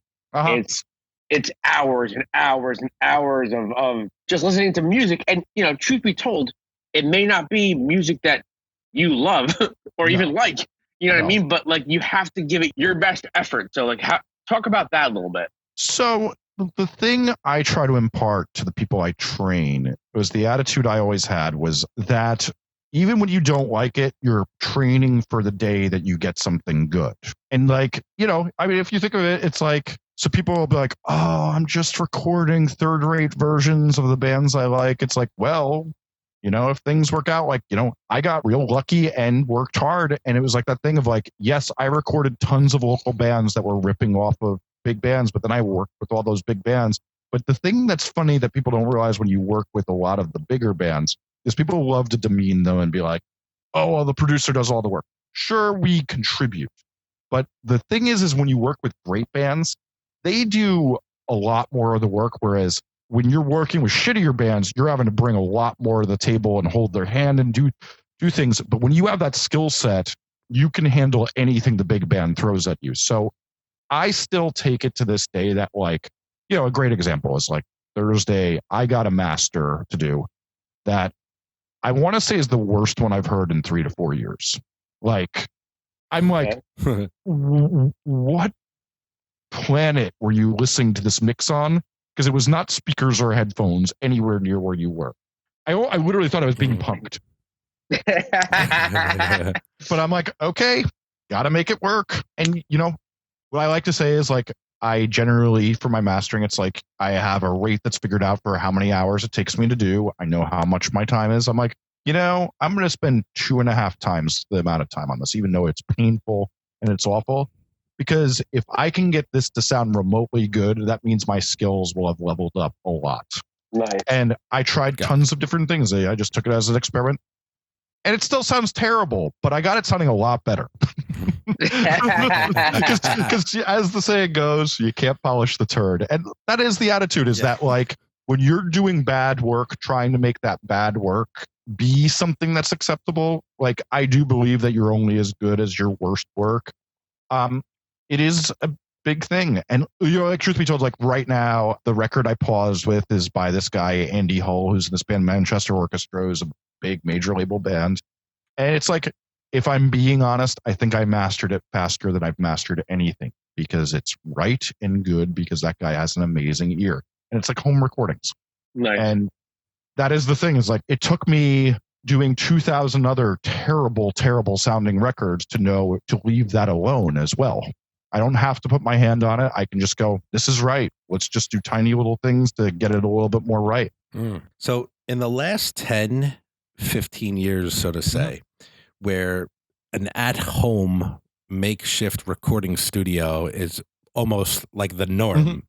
It's hours and hours and hours of just listening to music, and truth be told, it may not be music that you love or even like. You know what I mean? But like, you have to give it your best effort. So like, talk about that a little bit. So the thing I try to impart to the people I train was the attitude I always had was that even when you don't like it, you're training for the day that you get something good. And like, I mean, if you think of it, it's like, so people will be like, oh, I'm just recording third-rate versions of the bands I like. It's like, well, if things work out, like, I got real lucky and worked hard. And it was like that thing of like, yes, I recorded tons of local bands that were ripping off of big bands, but then I worked with all those big bands. But the thing that's funny that people don't realize when you work with a lot of the bigger bands is people love to demean them and be like, oh, well, the producer does all the work. Sure, we contribute. But the thing is when you work with great bands, they do a lot more of the work, whereas when you're working with shittier bands, you're having to bring a lot more to the table and hold their hand and do things. But when you have that skill set, you can handle anything the big band throws at you. So I still take it to this day that, like, a great example is like Thursday, I got a master to do that I want to say is the worst one I've heard in 3 to 4 years. Like, I'm like, what planet were you listening to this mix on? Because it was not speakers or headphones anywhere near where you were. I literally thought I was being punked. But I'm like, okay, got to make it work. And, what I like to say is like, I generally, for my mastering, it's like I have a rate that's figured out for how many hours it takes me to do. I know how much my time is. I'm like, I'm going to spend 2.5 times the amount of time on this, even though it's painful and it's awful. Because if I can get this to sound remotely good, that means my skills will have leveled up a lot. Nice. And I tried tons of different things. I just took it as an experiment. And it still sounds terrible, but I got it sounding a lot better. Because as the saying goes, you can't polish the turd. And that is the attitude, is that like when you're doing bad work, trying to make that bad work be something that's acceptable. Like I do believe that you're only as good as your worst work. It is a big thing. And, you know, like truth be told, like right now, the record I paused with is by this guy, Andy Hull, who's in this band Manchester Orchestra, who's a big major label band. And it's like, if I'm being honest, I think I mastered it faster than I've mastered anything because it's right and good because that guy has an amazing ear. And it's like home recordings. Nice. And that is the thing, is like, it took me doing 2,000 other terrible, terrible sounding records to know to leave that alone as well. I don't have to put my hand on it. I can just go, this is right. Let's just do tiny little things to get it a little bit more right. So in the last 10, 15 years, so to say, where an at-home makeshift recording studio is almost like the norm,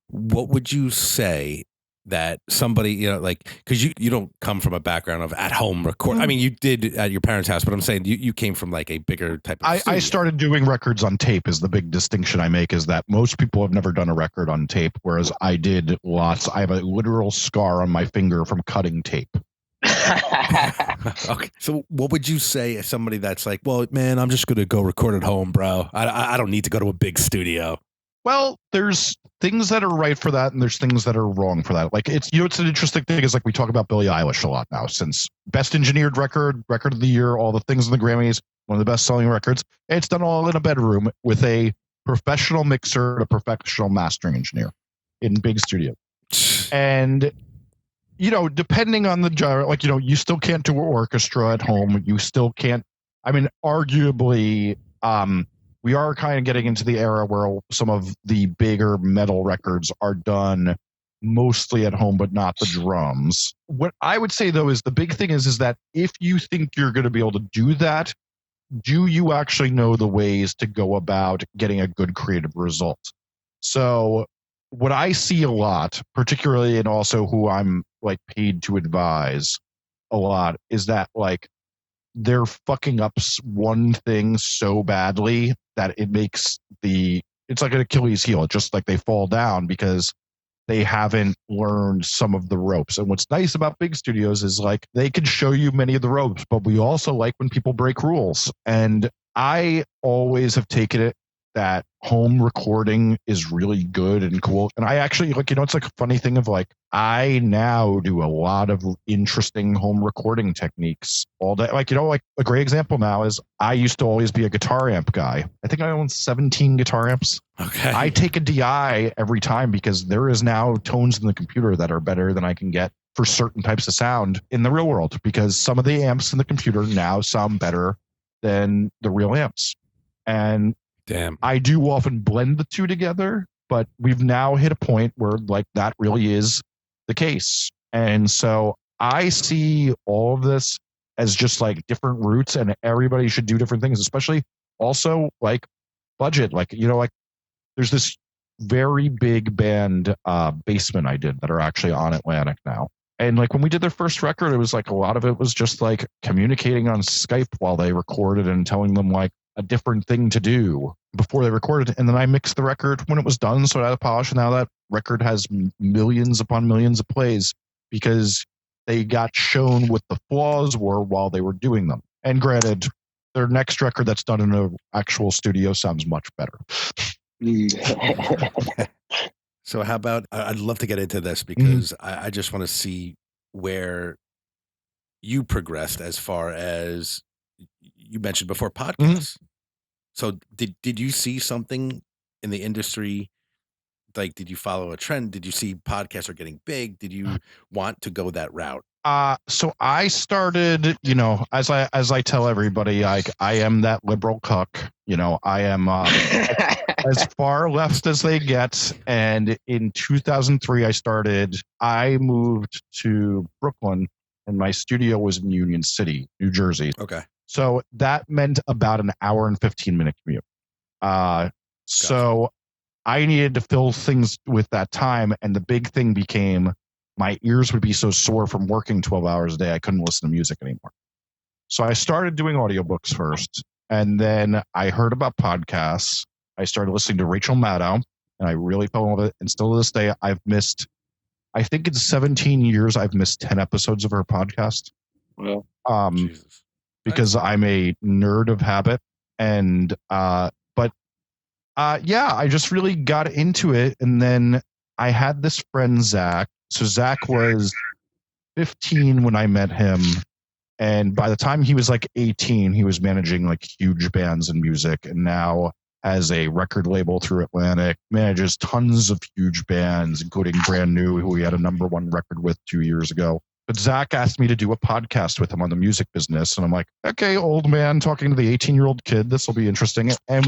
what would you say that somebody, you know, like, because you don't come from a background of at-home record. I mean, you did at your parents' house, but I'm saying you came from like a bigger type of studio. I started doing records on tape is the big distinction I make, is that most people have never done a record on tape, whereas I did lots. I have a literal scar on my finger from cutting tape. Okay. So what would you say as somebody that's like, well, man, I'm just going to go record at home, bro. I don't need to go to a big studio. Well, there's things that are right for that, and there's things that are wrong for that. Like it's, you know, it's an interesting thing is like we talk about Billie Eilish a lot now, since best engineered record of the year, all the things in the Grammys, one of the best selling records. It's done all in a bedroom with a professional mixer and a professional mastering engineer in big studio. And, you know, depending on the genre, like, you know, you still can't do an orchestra at home. You still can't, I mean, arguably, we are kind of getting into the era where some of the bigger metal records are done mostly at home, but not the drums. What I would say, though, is the big thing is that if you think you're going to be able to do that, do you actually know the ways to go about getting a good creative result? So what I see a lot, particularly, and also who I'm like paid to advise a lot, is that like they're fucking up one thing so badly that it makes it's like an Achilles heel. It's just like they fall down because they haven't learned some of the ropes. And what's nice about big studios is like they can show you many of the ropes, but we also like when people break rules. And I always have taken it that home recording is really good and cool. And I actually, like, you know, it's like a funny thing of like, I now do a lot of interesting home recording techniques all day. Like, you know, like a great example now is I used to always be a guitar amp guy. I think I own 17 guitar amps. Okay. I take a DI every time because there is now tones in the computer that are better than I can get for certain types of sound in the real world, because some of the amps in the computer now sound better than the real amps. And damn, I do often blend the two together, but we've now hit a point where like that really is the case. And so I see all of this as just like different routes, and everybody should do different things, especially also like budget. Like, you know, like there's this very big band Basement I did that are actually on Atlantic now. And like when we did their first record, it was like a lot of it was just like communicating on Skype while they recorded and telling them like a different thing to do before they recorded. And then I mixed the record when it was done, so I had a polish. And now that record has millions upon millions of plays because they got shown what the flaws were while they were doing them. And granted, their next record that's done in an actual studio sounds much better. So how about, I'd love to get into this because I just want to see where you progressed as far as you mentioned before podcasts. So did you see something in the industry? Like, did you follow a trend? Did you see podcasts are getting big? Did you want to go that route? So I started, you know, as I tell everybody, I am that liberal cuck. You know, I am as far left as they get. And in 2003, I moved to Brooklyn, and my studio was in Union City, New Jersey. Okay. So that meant about an hour and 15-minute commute. So I needed to fill things with that time. And the big thing became my ears would be so sore from working 12 hours a day, I couldn't listen to music anymore. So I started doing audiobooks first. And then I heard about podcasts. I started listening to Rachel Maddow, and I really fell in love with it. And still to this day, I've missed, I think in 17 years, I've missed 10 episodes of her podcast. Well, because I'm a nerd of habit. And, yeah, I just really got into it. And then I had this friend, Zach. So Zach was 15 when I met him. And by the time he was like 18, he was managing like huge bands and music. And now has a record label through Atlantic, manages tons of huge bands, including Brand New, who we had a #1 record with 2 years ago. But Zach asked me to do a podcast with him on the music business. And I'm like, okay, old man talking to the 18-year-old kid. This will be interesting. And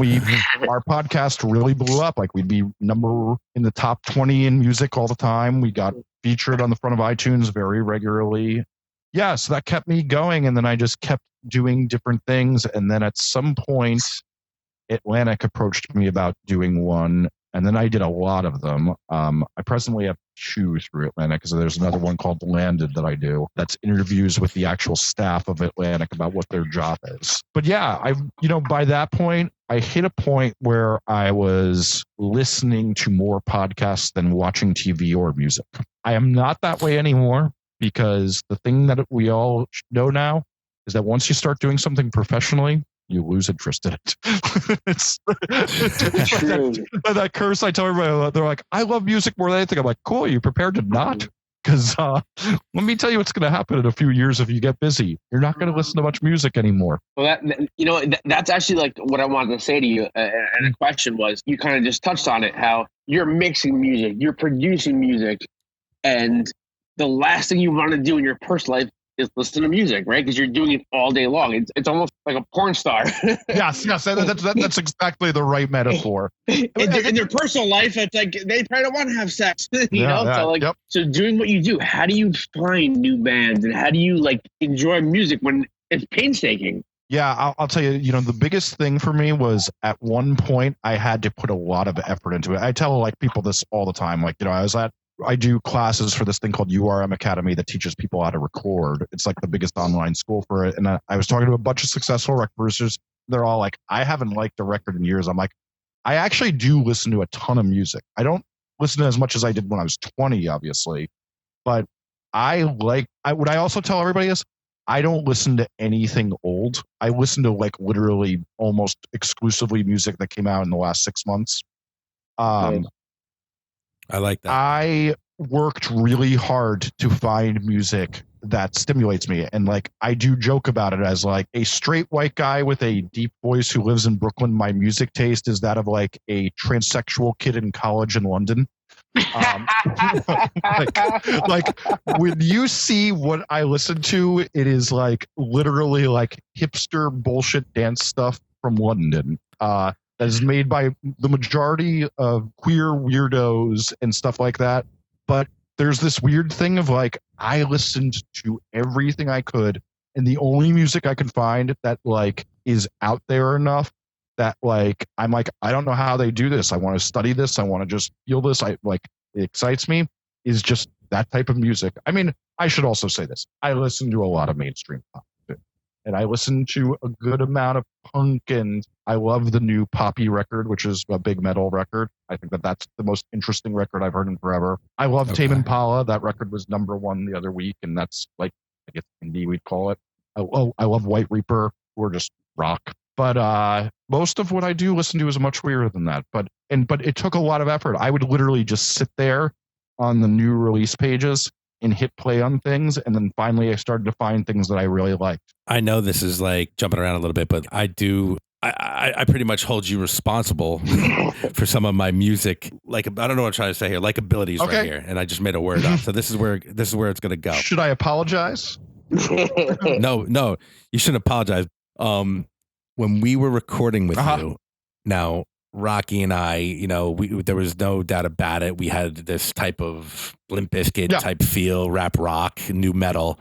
our podcast really blew up. Like we'd be number in the top 20 in music all the time. We got featured on the front of iTunes very regularly. Yeah, so that kept me going. And then I just kept doing different things. And then at some point, Atlantic approached me about doing one. And then I did a lot of them. I presently have 2 through Atlantic because there's another one called Landed that I do. That's interviews with the actual staff of Atlantic about what their job is. But yeah, by that point, I hit a point where I was listening to more podcasts than watching TV or music. I am not that way anymore because the thing that we all know now is that once you start doing something professionally, you lose interest in it. it's true. That curse I tell everybody, they're like, I love music more than anything. I'm like, cool, you prepared to not? Because let me tell you what's going to happen in a few years if you get busy. You're not going to listen to much music anymore. Well, that's actually like what I wanted to say to you. And the question was, you kind of just touched on it, how you're mixing music, you're producing music, and the last thing you want to do in your personal life is listen to music, right? Because you're doing it all day long. It's almost like a porn star. Yes, that's exactly the right metaphor. In their personal life, it's like they probably don't want to have sex, you know. So doing what you do, how do you find new bands and how do you like enjoy music when it's painstaking? Yeah, I'll tell you. The biggest thing for me was at one point I had to put a lot of effort into it. I tell like people this all the time. Like I do classes for this thing called URM Academy that teaches people how to record. It's like the biggest online school for it. And I was talking to a bunch of successful record producers. They're all like, I haven't liked a record in years. I'm like, I actually do listen to a ton of music. I don't listen to as much as I did when I was 20, obviously. But what I also tell everybody is I don't listen to anything old. I listen to like literally almost exclusively music that came out in the last 6 months. I like that. I worked really hard to find music that stimulates me. And like, I do joke about it as like a straight white guy with a deep voice who lives in Brooklyn. My music taste is that of like a transsexual kid in college in London. Like when you see what I listen to, it is like literally like hipster bullshit dance stuff from London. That is made by the majority of queer weirdos and stuff like that. But there's this weird thing of like, I listened to everything I could, and the only music I could find that like is out there enough that like, I'm like, I don't know how they do this. I want to study this. I want to just feel this. It excites me, is just that type of music. I mean, I should also say this. I listen to a lot of mainstream pop. And I listen to a good amount of punk, and I love the new Poppy record, which is a big metal record. I think that's the most interesting record I've heard in forever. I love Tame Impala. That record was #1 the other week, and that's like, I guess indie we'd call it. I love White Reaper, who are just rock. But most of what I do listen to is much weirder than that. But it took a lot of effort. I would literally just sit there on the new release pages and hit play on things, and then finally I started to find things that I really liked. I know this is like jumping around a little bit, but I pretty much hold you responsible for some of my music. Like, I don't know what I'm trying to say here. Like abilities right here, and I just made a word up. So this is where it's going to go. Should I apologize? No, you shouldn't apologize. When we were recording with you, now Rocky and I, there was no doubt about it. We had this type of Limp Bizkit type feel, rap rock, new metal.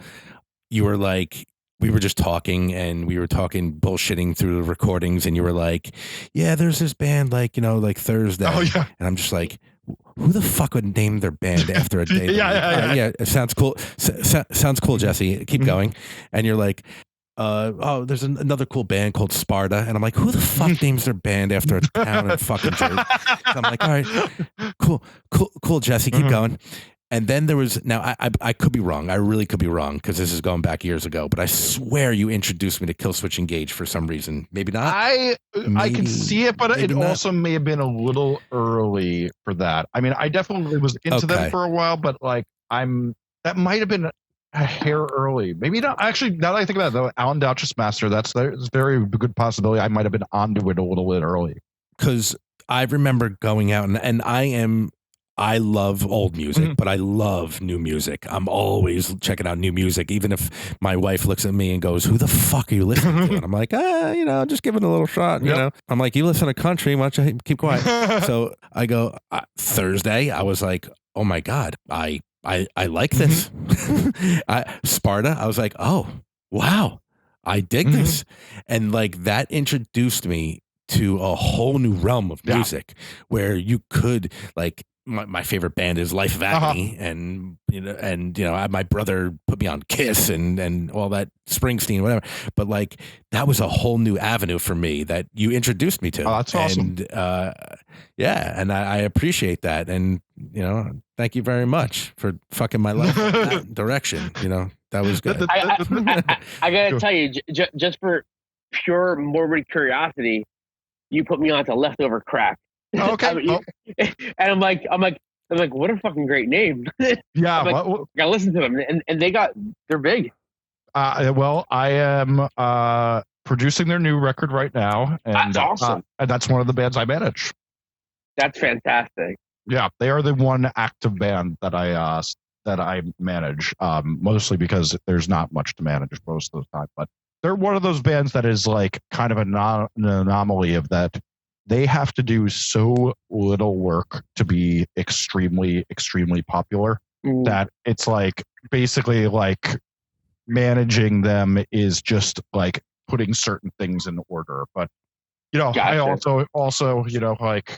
You were like, we were just talking and we were talking bullshitting through the recordings, and you were like, yeah, there's this band like Thursday. Oh, yeah. And I'm just like, who the fuck would name their band after a day? Yeah. It sounds cool. Sounds cool, Jesse. Keep going. And you're like, there's another cool band called Sparta. And I'm like, who the fuck names their band after a town in fucking Jersey? So I'm like, all right, cool, Jesse, keep going. And then there was, now I could be wrong. I really could be wrong because this is going back years ago, but I swear you introduced me to Killswitch Engage for some reason. Maybe not. I can see it, but it also may have been a little early for that. I mean, I definitely was into them for a while, but like that might have been a hair early. Maybe not. Actually, now that I think about it, though, Alan Douch's Master, that's a very good possibility. I might have been onto it a little bit early. Because I remember going out and I love old music, but I love new music. I'm always checking out new music, even if my wife looks at me and goes, who the fuck are you listening to? And I'm like, just give it a little shot. You know, I'm like, you listen to country, why don't you keep quiet? So I go, Thursday, I was like, oh my God, I like this. Sparta, I was like, oh, wow, I dig this. And like that introduced me to a whole new realm of music where you could like, my favorite band is Life of Agony, and my brother put me on Kiss and all that, Springsteen, whatever. But like that was a whole new avenue for me that you introduced me to. Oh, that's awesome. And I appreciate that, and thank you very much for fucking my life in that direction. That was good. I gotta tell you, just for pure morbid curiosity, you put me on to Leftover Crack. Okay. And I'm like, what a fucking great name. Yeah. I gotta listen to them, and they're big. Well, I am producing their new record right now, and that's awesome. And that's one of the bands I manage. That's fantastic. Yeah, they are the one active band that I manage, mostly because there's not much to manage most of the time. But they're one of those bands that is like kind of an anomaly of that. They have to do so little work to be extremely, extremely popular that it's like basically like managing them is just like putting certain things in order. But gotcha. I also like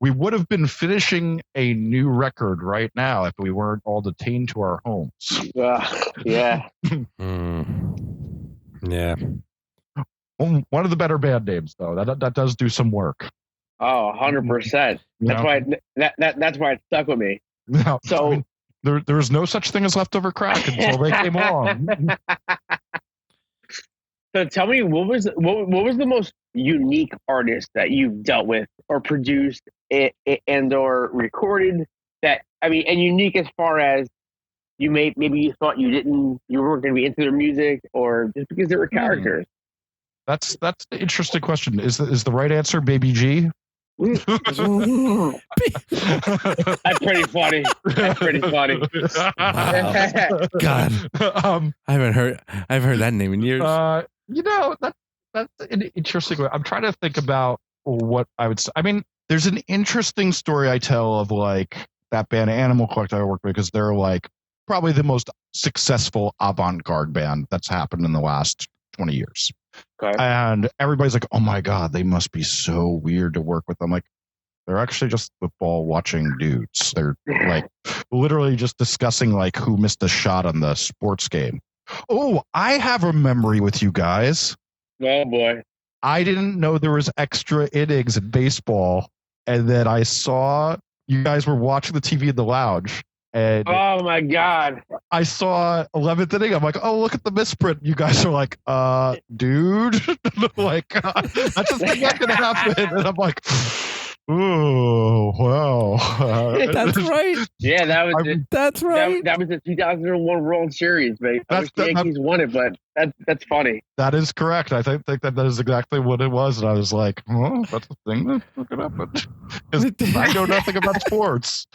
we would have been finishing a new record right now if we weren't all detained to our homes. Yeah. Yeah. One of the better band names, though. That does do some work. Oh, 100%. That's why that's why it stuck with me. No, so I mean, there was no such thing as Leftover Crack until they came along. So tell me, what was the most unique artist that you've dealt with or produced and or recorded? That and unique as far as maybe you thought you weren't going to be into their music, or just because they were characters. That's an interesting question. Is the right answer Baby G? That's pretty funny. Wow. God, I've heard that name in years. That's an interesting one. I'm trying to think about what I would say. I mean, there's an interesting story I tell of like that band Animal Collective I work with, because they're like probably the most successful avant-garde band that's happened in the last 20 years. Okay. And everybody's like, oh my God, they must be so weird to work with. I'm like, they're actually just football watching dudes. They're like literally just discussing like who missed a shot on the sports game. Oh, I have a memory with you guys. Oh boy. I didn't know there was extra innings in baseball. And then I saw you guys were watching the TV in the lounge. And oh my God, I saw 11th inning. I'm like, oh, look at the misprint. You guys are like, dude, like that's just not gonna happen. And I'm like, oh wow, that's right. Yeah, that's right. That was the 2001 World Series, mate. I wish the Yankees won it, but that's funny. That is correct. I think that is exactly what it was. And I was like, oh, that's the thing that could happen, because I know nothing about sports.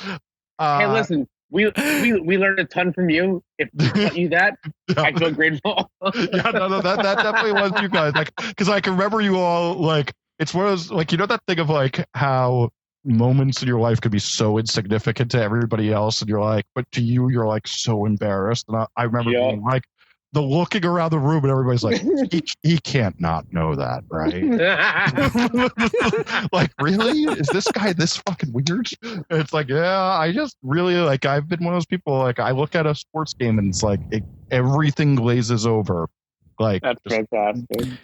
Hey, listen. We learned a ton from you. If we taught you that, I feel grateful. Yeah, no, that definitely was you guys. Like, because I can remember you all like, it's one of those, like, that thing of like how moments in your life could be so insignificant to everybody else, and you're like, but to you, you're like so embarrassed. And I remember being like, the looking around the room, and everybody's like, he can't not know that, right? Like, really? Is this guy this fucking weird? And it's like, yeah, I just really, like, I've been one of those people, like, I look at a sports game and it's like, everything glazes over. Like, that's fantastic.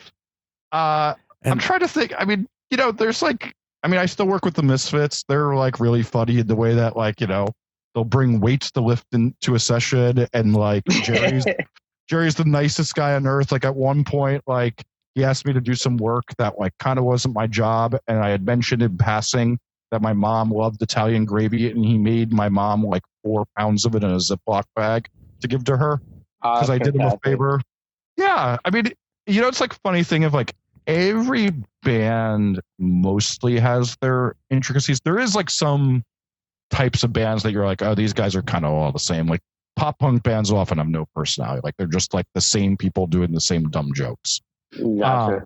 I'm trying to think. I mean, you know, there's like, I mean, I still work with the Misfits. They're like really funny in the way that, like, you know, they'll bring weights to lift into a session, and like Jerry's the nicest guy on earth. Like at one point, like he asked me to do some work that like kind of wasn't my job, and I had mentioned in passing that my mom loved Italian gravy, and he made my mom like 4 pounds of it in a Ziploc bag to give to her because I did him a favor. Yeah, I mean, you know, it's like a funny thing of like every band mostly has their intricacies. There is like some types of bands that you're like, oh, these guys are kind of all the same. Like pop punk bands often have no personality. Like they're just like the same people doing the same dumb jokes. Gotcha.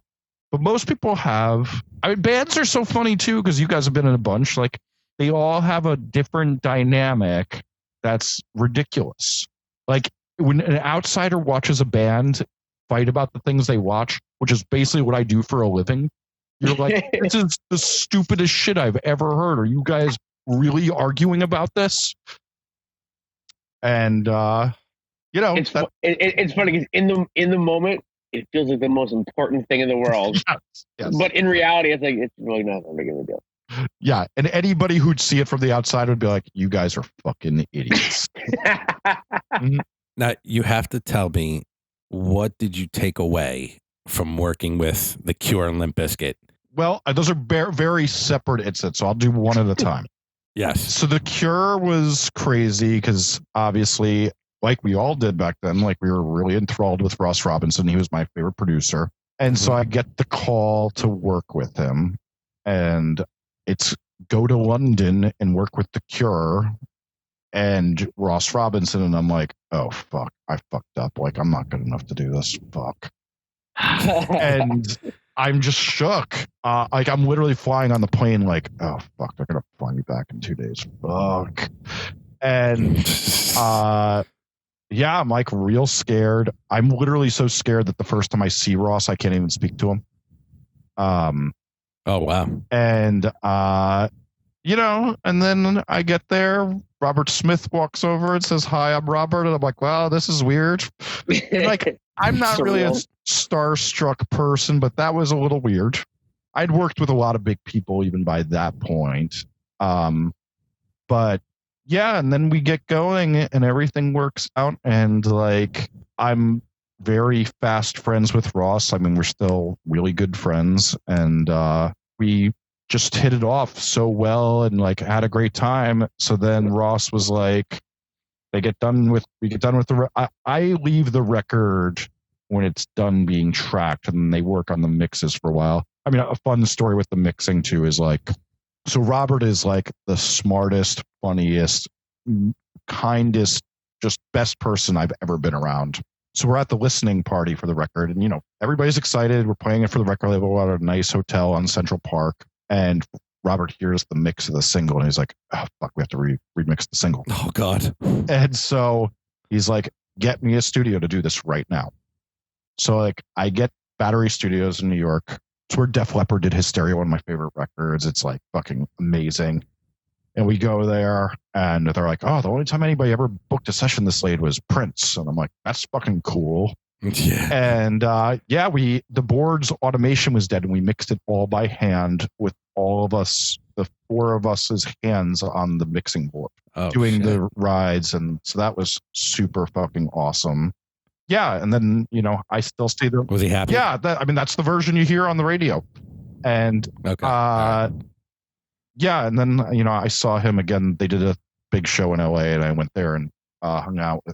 But most people have. I mean, bands are so funny too because you guys have been in a bunch. Like they all have a different dynamic that's ridiculous. Like when an outsider watches a band fight about the things they watch, which is basically what I do for a living, you're like, this is the stupidest shit I've ever heard. Are you guys really arguing about this? And you know, it's funny because in the moment it feels like the most important thing in the world. Yes. But in reality, it's like it's really not that big of a deal. Yeah, and anybody who'd see it from the outside would be like, "You guys are fucking idiots." Now you have to tell me, what did you take away from working with The Cure and Limp Bizkit? Well, those are very separate incidents, so I'll do one at a time. Yes. So The Cure was crazy because obviously, like we all did back then, like we were really enthralled with Ross Robinson. He was my favorite producer. And so I get the call to work with him, and it's go to London and work with The Cure and Ross Robinson. And I'm like, oh, fuck, I fucked up. Like, I'm not good enough to do this. Fuck. And I'm just shook. Like, I'm literally flying on the plane like, oh, fuck, they're going to fly me back in 2 days. Fuck. And yeah, I'm like real scared. I'm literally so scared that the first time I see Ross, I can't even speak to him. Oh, wow. And, you know, and then I get there. Robert Smith walks over and says, hi, I'm Robert. And I'm like, wow, this is weird. And like, I'm not really a starstruck person, but that was a little weird. I'd worked with a lot of big people even by that point. But yeah, and then we get going and everything works out. And like, I'm very fast friends with Ross. I mean, we're still really good friends, and we just hit it off so well and like had a great time. So then Ross was like, we get done with the I leave the record when it's done being tracked, and they work on the mixes for a while. I mean, a fun story with the mixing too is like, so Robert is like the smartest, funniest, kindest, just best person I've ever been around. So we're at the listening party for the record, and you know, everybody's excited. We're playing it for the record label at a nice hotel on Central Park, and Robert hears the mix of the single, and he's like, oh, fuck, we have to remix the single. Oh, God. And so he's like, get me a studio to do this right now. So like, I get Battery Studios in New York. It's where Def Leppard did Hysteria, one of my favorite records. It's like fucking amazing. And we go there, and they're like, oh, the only time anybody ever booked a session this late was Prince. And I'm like, that's fucking cool. Yeah. And yeah, the board's automation was dead, and we mixed it all by hand with all of us, the 4 of us' hands on the mixing board, doing the rides. And so that was super fucking awesome. Yeah. And then, you know, I still stay there. Was he happy? Yeah. I mean, that's the version you hear on the radio. And yeah. And then, you know, I saw him again. They did a big show in LA, and I went there and hung out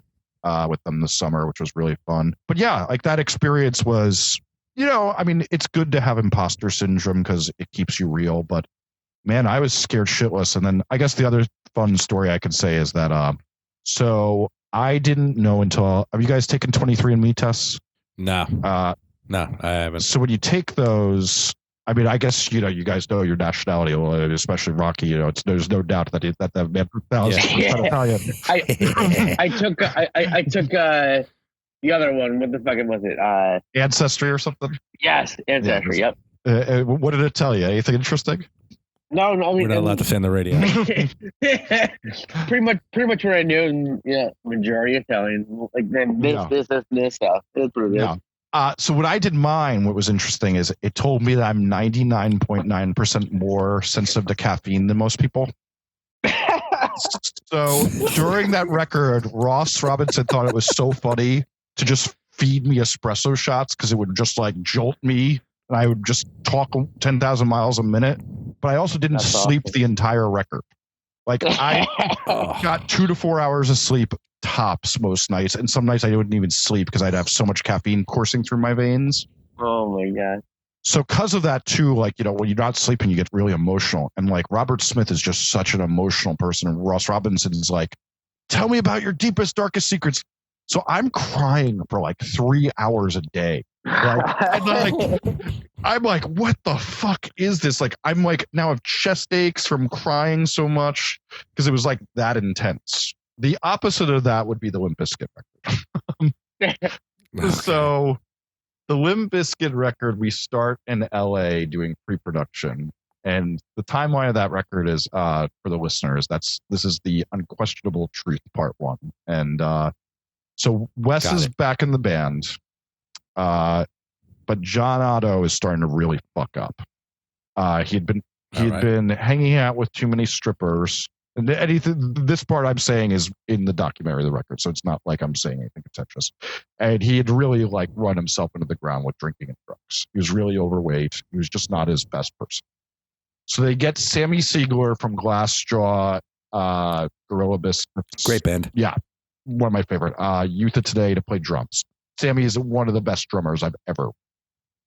with them this summer, which was really fun. But yeah, like that experience was, you know, I mean, it's good to have imposter syndrome because it keeps you real, but man, I was scared shitless. And then I guess the other fun story I could say is that, so I didn't know until, have you guys taken 23andMe tests? No, no, I haven't. So when you take those, I mean, I guess you guys know your nationality, especially Rocky. There's no doubt that that man was Italian. I took the other one. What the fuck was it? Ancestry or something. Yes, Ancestry. Yeah, what did it tell you? Anything interesting? No, we're not allowed to say on the radio. pretty much what I knew. Yeah, majority Italian. Like then this stuff. It's pretty good. Yeah. So when I did mine, what was interesting is it told me that I'm 99.9% more sensitive to caffeine than most people. So during that record, Ross Robinson thought it was so funny to just feed me espresso shots because it would just like jolt me and I would just talk 10,000 miles a minute. But I also didn't sleep the entire record. Like I got 2 to 4 hours of sleep tops most nights, and some nights I wouldn't even sleep because I'd have so much caffeine coursing through my veins. Oh my god! So because of that too, like when you're not sleeping, you get really emotional, and like Robert Smith is just such an emotional person, and Ross Robinson's like, "Tell me about your deepest, darkest secrets." So I'm crying for like 3 hours a day. I'm like, what the fuck is this? Like, I'm like now have chest aches from crying so much because it was like that intense. The opposite of that would be the Limp Bizkit record. So the Limp Bizkit record, we start in LA doing pre-production. And the timeline of that record is, for the listeners, this is the Unquestionable Truth Part 1. And so Wes is back in the band, but John Otto is starting to really fuck up. He'd been hanging out with too many strippers. And this part I'm saying is in the documentary of the record, so it's not like I'm saying anything contentious. And he had really like run himself into the ground with drinking and drugs. He was really overweight. He was just not his best person. So they get Sammy Siegler from Glassjaw, Gorilla Biscuits. Great band. Yeah, one of my favorite. Youth of Today to play drums. Sammy is one of the best drummers I've ever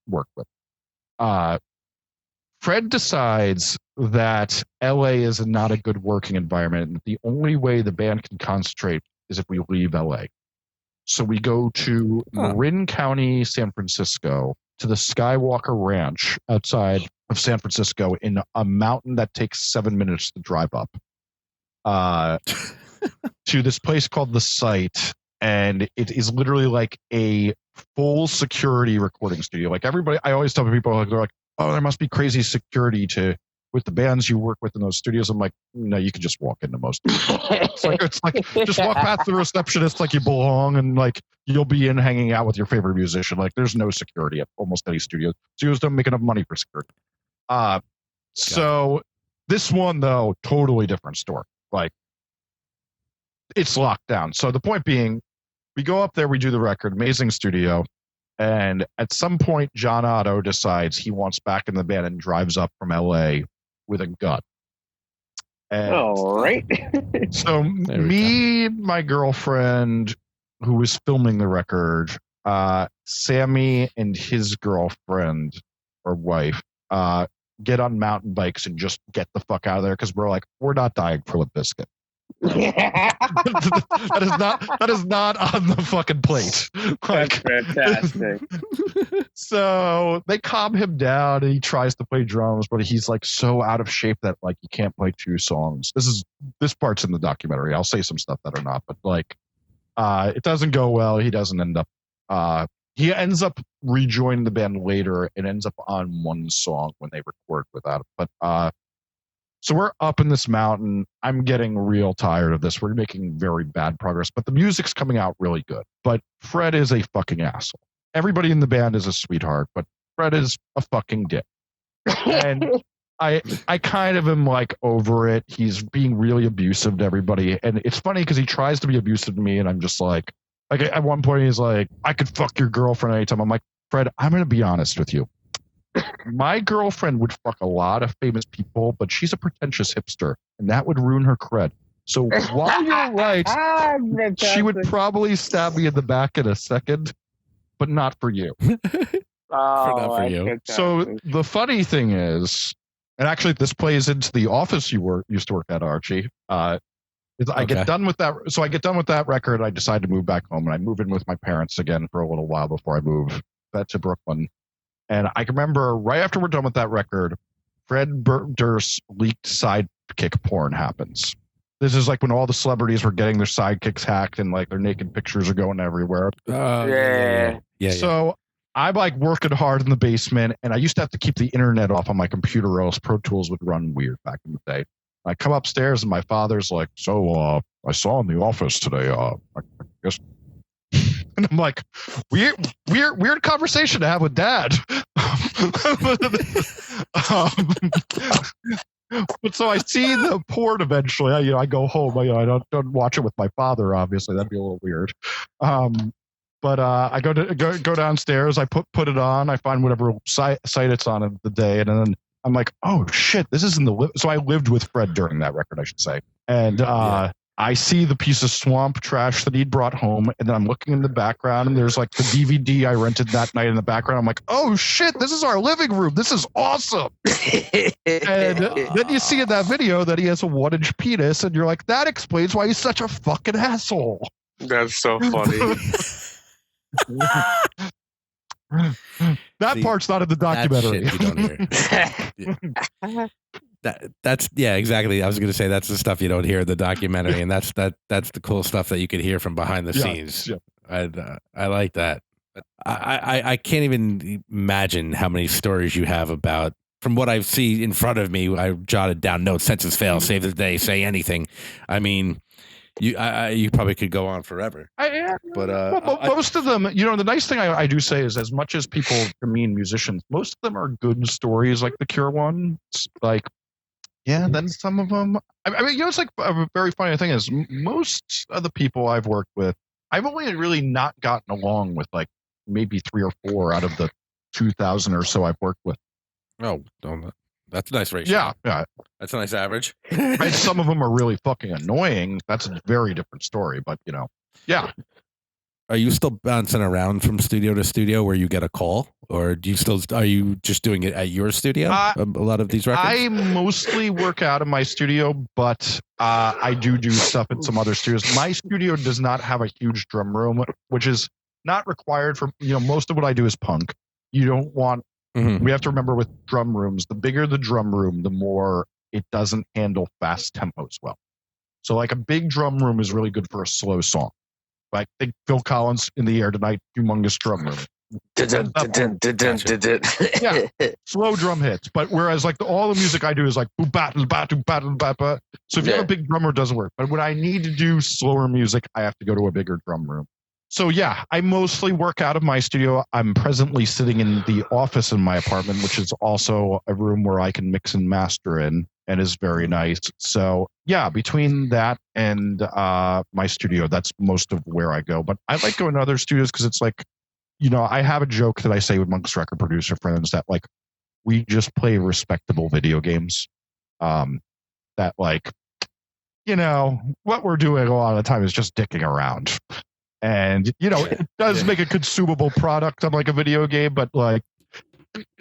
worked with. Fred decides that LA is not a good working environment, and the only way the band can concentrate is if we leave LA. So we go to Marin County, San Francisco, to the Skywalker Ranch outside of San Francisco in a mountain that takes 7 minutes to drive up, to this place called The Site. And it is literally like a full security recording studio. Like everybody, I always tell people, they're like, oh, there must be crazy security with the bands you work with in those studios. I'm like, no, you can just walk into most. It's like just walk past the receptionist like you belong, and like you'll be in hanging out with your favorite musician. Like there's no security at almost any studio. Studios don't make enough money for security. So this one though, totally different story. Like it's locked down. So the point being, we go up there, we do the record, amazing studio. And at some point, John Otto decides he wants back in the band and drives up from LA with a gun. And all right. So me, my girlfriend, who was filming the record, Sammy and his girlfriend or wife, get on mountain bikes and just get the fuck out of there because we're not dying for Limp Bizkit. that is not on the fucking plate. That's fantastic. So they calm him down and he tries to play drums, but he's like so out of shape that like he can't play 2 songs. This part's in the documentary. I'll say some stuff that are not, but like it doesn't go well. He doesn't end up he ends up rejoining the band later and ends up on 1 song when they record without it. But so we're up in this mountain. I'm getting real tired of this. We're making very bad progress, but the music's coming out really good. But Fred is a fucking asshole. Everybody in the band is a sweetheart, but Fred is a fucking dick. And I kind of am like over it. He's being really abusive to everybody. And it's funny because he tries to be abusive to me. And I'm just like at one point he's like, I could fuck your girlfriend anytime. I'm like, Fred, I'm going to be honest with you. My girlfriend would fuck a lot of famous people, but she's a pretentious hipster, and that would ruin her cred. So while you're right, she would probably stab me in the back in a second, but not for you. Not for you. So the funny thing is, and actually this plays into the office you used to work at, Archie. I get done with that. So I get done with that record. I decide to move back home, and I move in with my parents again for a little while before I move back to Brooklyn. And I can remember right after we're done with that record, Fred Durst leaked sidekick porn happens. This is like when all the celebrities were getting their sidekicks hacked and like their naked pictures are going everywhere. Yeah. So I'm like working hard in the basement, and I used to have to keep the internet off on my computer or else Pro Tools would run weird back in the day. I come upstairs and my father's like, so I saw in the office today, I guess. And I'm like, weird conversation to have with Dad. But so I see the porn eventually. I go home. I don't watch it with my father. Obviously, that'd be a little weird. But I go downstairs. I put it on. I find whatever site it's on of the day, and then I'm like, oh shit, this isn't the. So I lived with Fred during that record, I should say, and I see the piece of swamp trash that he'd brought home, and then I'm looking in the background, and there's like the DVD I rented that night in the background. I'm like, oh shit, this is our living room. This is awesome. And then you see in that video that he has a 1-inch penis, and you're like, that explains why he's such a fucking asshole. That's so funny. That part's not in the documentary. That shit you don't hear. That's exactly. I was going to say that's the stuff you don't hear in the documentary, and that's the cool stuff that you could hear from behind the scenes. Yeah. I like that. I can't even imagine how many stories you have about. From what I see in front of me, I jotted down notes. Census fail, save the day, say anything. I mean, you probably could go on forever. Most of them, the nice thing I do say is, as much as people demean musicians, most of them are good stories, like the Cure one. Like, yeah, then some of them. I mean, it's like a very funny thing is most of the people I've worked with, I've only really not gotten along with like maybe 3 or 4 out of the 2,000 or so I've worked with. Oh, that's a nice ratio. Yeah. That's a nice average. Some of them are really fucking annoying. That's a very different story, but yeah. Are you still bouncing around from studio to studio where you get a call, or are you just doing it at your studio? A lot of these records. I mostly work out of my studio, but I do stuff in some other studios. My studio does not have a huge drum room, which is not required for most of what I do is punk. You don't want. We have to remember with drum rooms, the bigger the drum room, the more it doesn't handle fast tempos well. So like a big drum room is really good for a slow song. Like think Phil Collins in the Air Tonight, humongous drum room. Yeah, slow drum hits. But whereas like all the music I do is like boop battle battle battle battle. So if you have a big drummer, it doesn't work. But when I need to do slower music, I have to go to a bigger drum room. So yeah, I mostly work out of my studio. I'm presently sitting in the office in my apartment, which is also a room where I can mix and master in, and is very nice. So yeah, between that and my studio, that's most of where I go. But I like going to other studios because it's like, I have a joke that I say amongst record producer friends that like we just play respectable video games. That like, what we're doing a lot of the time is just dicking around. And, it does make a consumable product on like a video game, but like,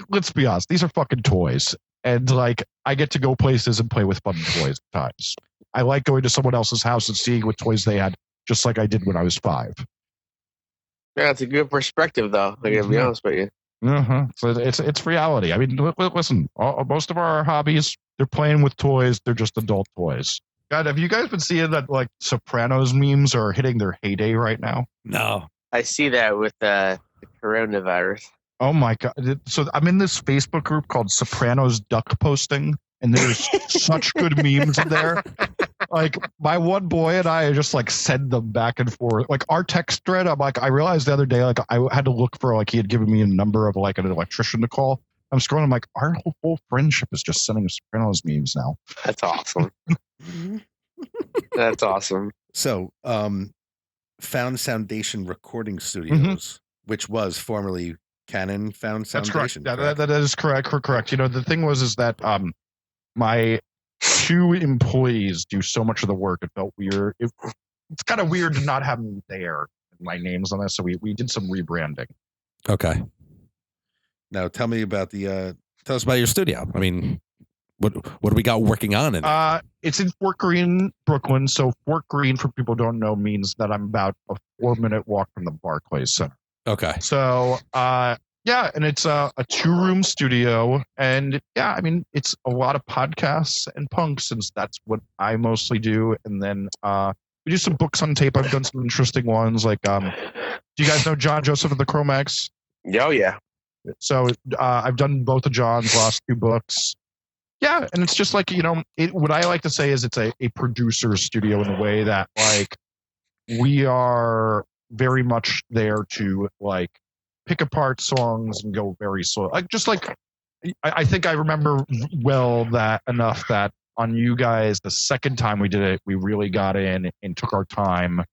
let's be honest, these are fucking toys. And like, I get to go places and play with fun toys at times. I like going to someone else's house and seeing what toys they had, just like I did when I was 5. Yeah, it's a good perspective, though. I gotta be honest with you. So it's reality. I mean, listen, most of our hobbies, they're playing with toys. They're just adult toys. God, have you guys been seeing that like Sopranos memes are hitting their heyday right now? No. I see that with the coronavirus. Oh my God. So I'm in this Facebook group called Sopranos Duck Posting, and there's such good memes in there. Like my one boy and I just like send them back and forth. Like our text thread, I'm like, I realized the other day, like I had to look for like he had given me a number of like an electrician to call. I'm scrolling, I'm like, our whole friendship is just sending Sopranos memes now. That's awesome. That's awesome. So, Found Foundation Recording Studios, which was formerly Canon Found Foundation. That's correct. Yeah, that is correct. Correct. The thing is that my 2 employees do so much of the work. It felt weird. It's kind of weird to not have me there. My name's on this, so we did some rebranding. Okay. Now tell me about tell us about your studio. I mean, what do we got working on in it? It's in Fort Greene, Brooklyn. So Fort Greene, for people who don't know, means that I'm about a 4-minute walk from the Barclays Center. Okay. So Yeah, and it's a 2-room studio, and yeah, I mean it's a lot of podcasts and punks, since that's what I mostly do. And then we do some books on tape. I've done some interesting ones, like do you guys know John Joseph of the Cro-Mags? Oh yeah. So I've done both of John's last 2 books. Yeah, and it's just like, what I like to say is it's a producer studio in a way that like we are very much there to like pick apart songs and go very slow. I think I remember enough that on you guys, the second time we did it, we really got in and took our time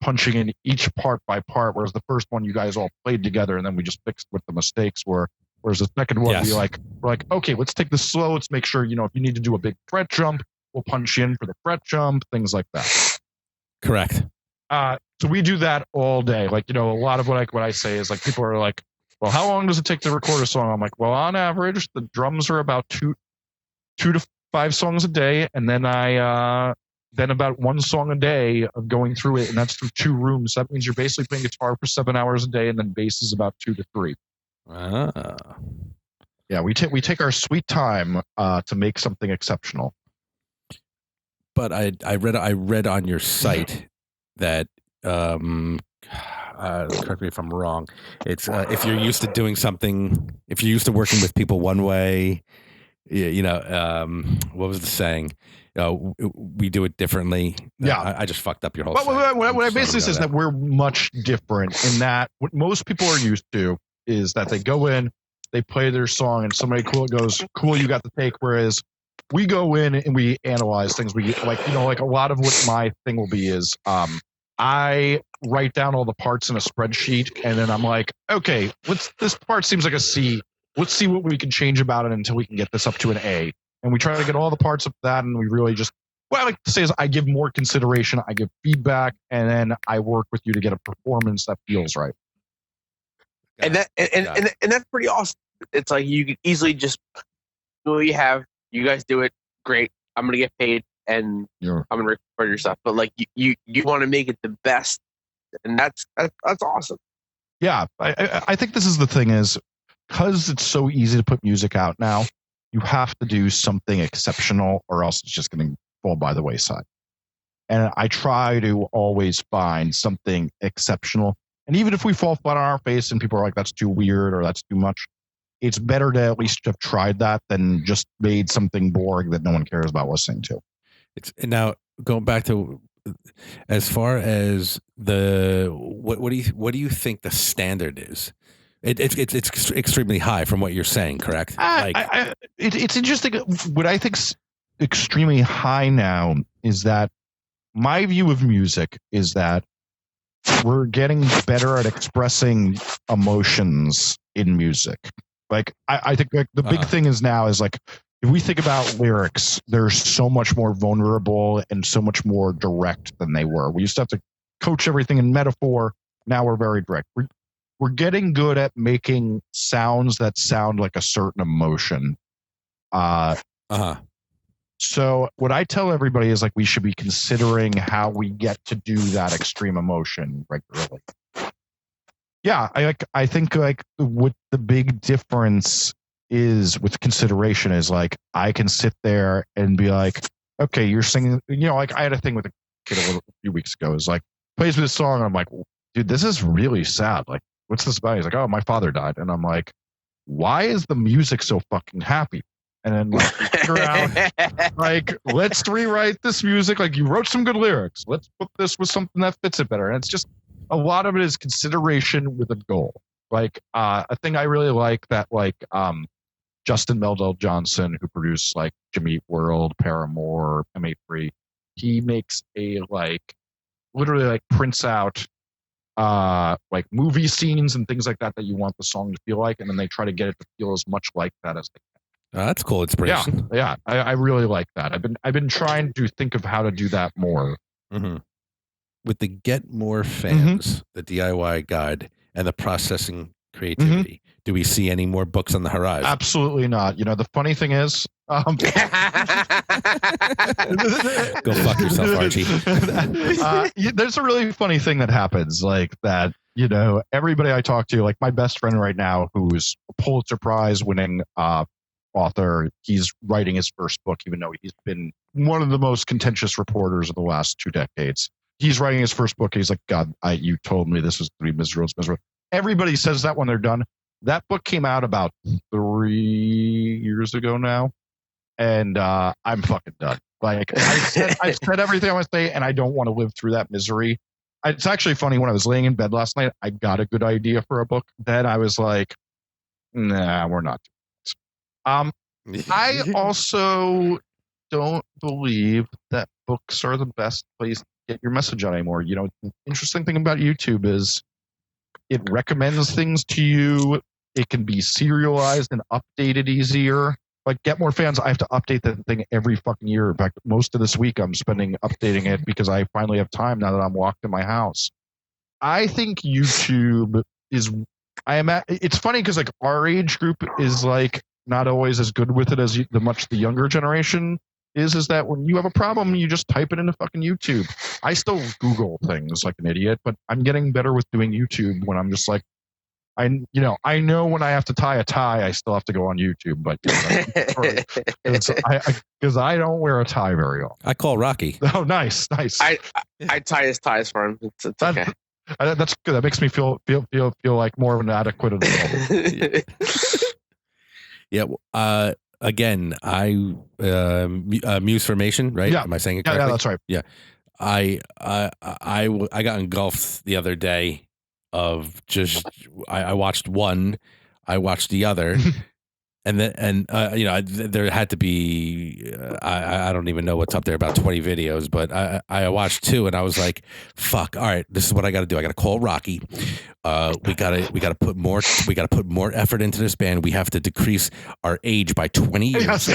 punching in each part by part, whereas the first one you guys all played together and then we just fixed what the mistakes were. Whereas the second one, we're like, okay, let's take this slow. Let's make sure, if you need to do a big fret jump, we'll punch in for the fret jump, things like that. Correct. So we do that all day. Like, a lot of what I say is like, people are like, well, how long does it take to record a song? I'm like, well, on average, the drums are about 2 to 5 songs a day. And then then about 1 song a day of going through it. And that's through 2 rooms. That means you're basically playing guitar for 7 hours a day. And then bass is about 2 to 3. Yeah, we take our sweet time to make something exceptional. But I read on your site that correct me if I'm wrong. It's if you're used to doing something, if you're used to working with people one way, what was the saying? We do it differently. Yeah, I just fucked up your whole. What I basically say is that we're much different in that what most people are used to is that they go in, they play their song, and somebody goes, cool, you got the take. Whereas we go in and we analyze things. We like a lot of what my thing will be is I write down all the parts in a spreadsheet, and then I'm like, okay, this part seems like a C. Let's see what we can change about it until we can get this up to an A. And we try to get all the parts of that, and we really just, what I like to say is I give more consideration, I give feedback, and then I work with you to get a performance that feels right. And that's pretty awesome. It's like you can easily just do what you have. You guys do it great. I'm gonna get paid, and I'm gonna record your stuff. But like you want to make it the best, and that's awesome. Yeah, I think this is the thing is because it's so easy to put music out now. You have to do something exceptional, or else it's just going to fall by the wayside. And I try to always find something exceptional. And even if we fall flat on our face and people are like, that's too weird or that's too much, it's better to at least have tried that than just made something boring that no one cares about listening to. Now, going back to as far as what do you think the standard is? It's extremely high from what you're saying, correct? It's interesting. What I think's extremely high now is that my view of music is that we're getting better at expressing emotions in music. Like I think like the big thing is now is like if we think about lyrics, they're so much more vulnerable and so much more direct than they were. We used to have to coach everything in metaphor. Now we're very direct. We're getting good at making sounds that sound like a certain emotion. So what I tell everybody is like we should be considering how we get to do that extreme emotion regularly. Yeah, I think like what the big difference is with consideration is like I can sit there and be like, okay, you're singing, like I had a thing with a kid a few weeks ago. Is like plays me this song and I'm like, dude, this is really sad. Like, what's this about? He's like, oh, my father died. And I'm like, why is the music so fucking happy? And then like, figure out, like, let's rewrite this music. Like, you wrote some good lyrics. Let's put this with something that fits it better. And it's just a lot of it is consideration with a goal. Like, a thing I really like that, like, Justin Meldal Johnson, who produced like Jimmy Eat World, Paramore, M83, he makes a like, literally like prints out like movie scenes and things like that you want the song to feel like, and then they try to get it to feel as much like that as they can. That's cool inspiration. Yeah, I really like that. I've been trying to think of how to do that more. Mm-hmm. With the Get More Fans, the DIY guide, and the processing creativity, do we see any more books on the horizon? Absolutely not. The funny thing is, go fuck yourself, Archie. There's a really funny thing that happens, like that. you know, everybody I talk to, like my best friend right now, who's a Pulitzer Prize winning author, he's writing his first book, even though he's been one of the most contentious reporters of the last 2 decades. He's writing his first book. He's like, God, you told me this was going to be miserable. Everybody says that when they're done. That book came out about 3 years ago now, and I'm fucking done. Like I've said everything I want to say, and I don't want to live through that misery. It's actually funny. When I was laying in bed last night, I got a good idea for a book. Then I was like, nah, we're not doing this. I also don't believe that books are the best place to get your message out anymore. You know, the interesting thing about YouTube is it recommends things to you. It can be serialized and updated easier. Like Get More Fans, I have to update that thing every fucking year. In fact, most of this week I'm spending updating it because I finally have time now that I'm locked in my house. I think YouTube is, it's funny because like our age group is like not always as good with it as the younger generation is that when you have a problem, you just type it into fucking YouTube. I still Google things like an idiot, but I'm getting better with doing YouTube when I'm just like, I know when I have to tie a tie, I still have to go on YouTube, but because I don't wear a tie very often. I call Rocky. Oh, nice. I tie his ties for him. It's okay. That's good. That makes me feel like more of an adequate adult. Yeah. Again, Muse Formation, right? Yeah. Am I saying it correctly? Yeah, that's right. Yeah. I got engulfed the other day of just I watched one, I watched the other, and then there had to be I don't even know what's up there, about 20 videos, but I watched 2 and I was like, fuck, all right, this is what I got to do. I got to call Rocky. We got to put more effort into this band. We have to decrease our age by 20 years.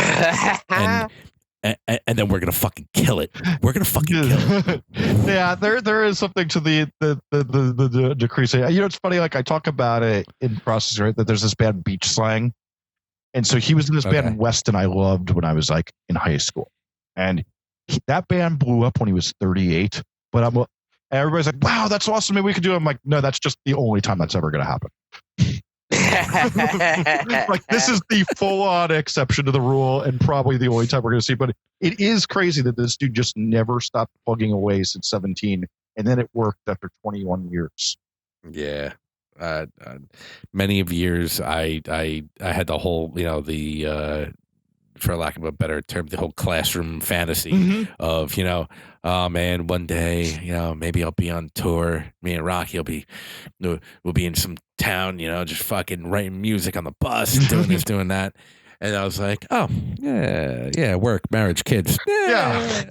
And then we're gonna fucking kill it. We're gonna fucking kill it. Yeah, there is something to the decreasing. You know, it's funny. Like I talk about it in process, right? That there's this band Beach Slang, and so he was in this band Weston I loved when I was like in high school, and that band blew up when he was 38. But everybody's like, "Wow, that's awesome! Maybe we could do it." I'm like, "No, that's just the only time that's ever gonna happen." Like this is the full-on exception to the rule and probably the only time we're going to see, but it is crazy that this dude just never stopped plugging away since 17, and then it worked after 21 years. Yeah. Many of years I had the whole, for lack of a better term, the whole classroom fantasy of, oh man, one day, maybe I'll be on tour. Me and Rocky we'll be in some town, just fucking writing music on the bus and doing this, doing that. And I was like, oh, yeah, work, marriage, kids. Yeah.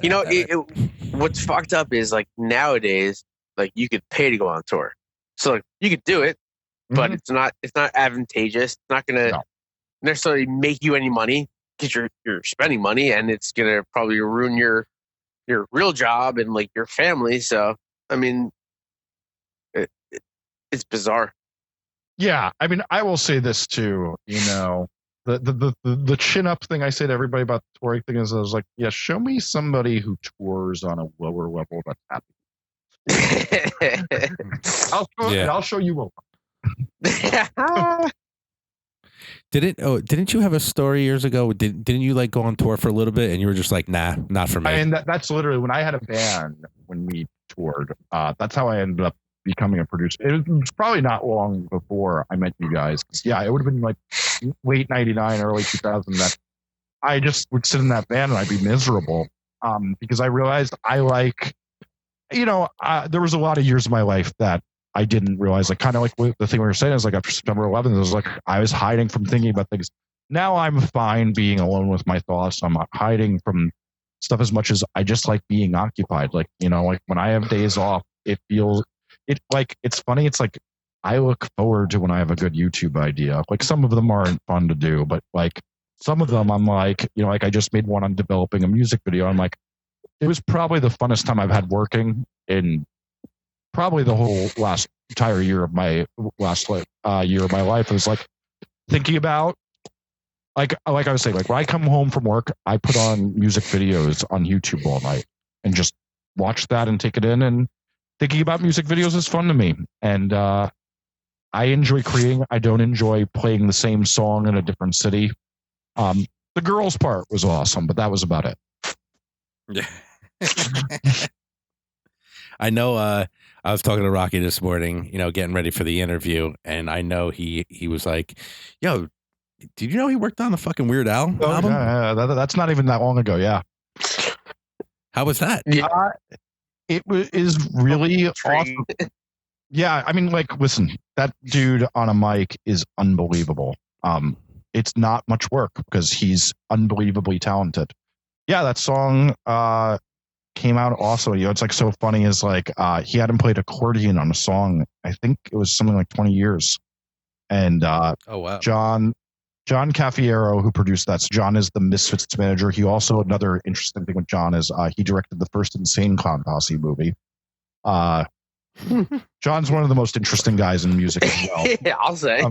What's fucked up is like nowadays, like you could pay to go on tour. So like you could do it, but it's not advantageous. It's not going to necessarily make you any money because you're spending money, and it's going to probably ruin your real job and like your family. So, I mean, it's bizarre. Yeah. I mean, I will say this too, the chin up thing I say to everybody about the touring thing is I was like, yeah, show me somebody who tours on a lower level that's happy. I'll show you one. Didn't you have a story years ago? Didn't you like go on tour for a little bit and you were just like, nah, not for me? I mean, that's literally when I had a band when we toured. That's how I ended up becoming a producer. It was probably not long before I met you guys. Yeah, it would have been like late 99, early 2000 that I just would sit in that band and I'd be miserable because I realized I like, there was a lot of years of my life that I didn't realize, like kind of like the thing we were saying is like after September 11th, it was like I was hiding from thinking about things. Now I'm fine being alone with my thoughts. I'm not hiding from stuff as much as I just like being occupied. Like, like when I have days off, it's funny. It's like I look forward to when I have a good YouTube idea. Like some of them aren't fun to do, but like some of them I'm like, like I just made one on developing a music video. I'm like, it was probably the funnest time I've had working in probably the whole entire year of my year of my life. It was like thinking about like I was saying, like when I come home from work, I put on music videos on YouTube all night and just watch that and take it in. And thinking about music videos is fun to me, and I enjoy creating. I don't enjoy playing the same song in a different city. The girls part was awesome, but that was about it. Yeah. I know. I was talking to Rocky this morning, getting ready for the interview, and I know he was like, "Yo, did you know he worked on the fucking Weird Al album?" Yeah, that's not even that long ago. Yeah. How was that? It is really awesome. Yeah, I mean, like, listen, that dude on a mic is unbelievable. It's not much work because he's unbelievably talented. Yeah, that song came out also. It's like so funny is like he hadn't played accordion on a song. I think it was something like 20 years. And oh wow, John Caffiero, who produced that. So John is the Misfits manager. He also, another interesting thing with John is he directed the first Insane Clown Posse movie. John's one of the most interesting guys in music as well. Yeah, I'll say.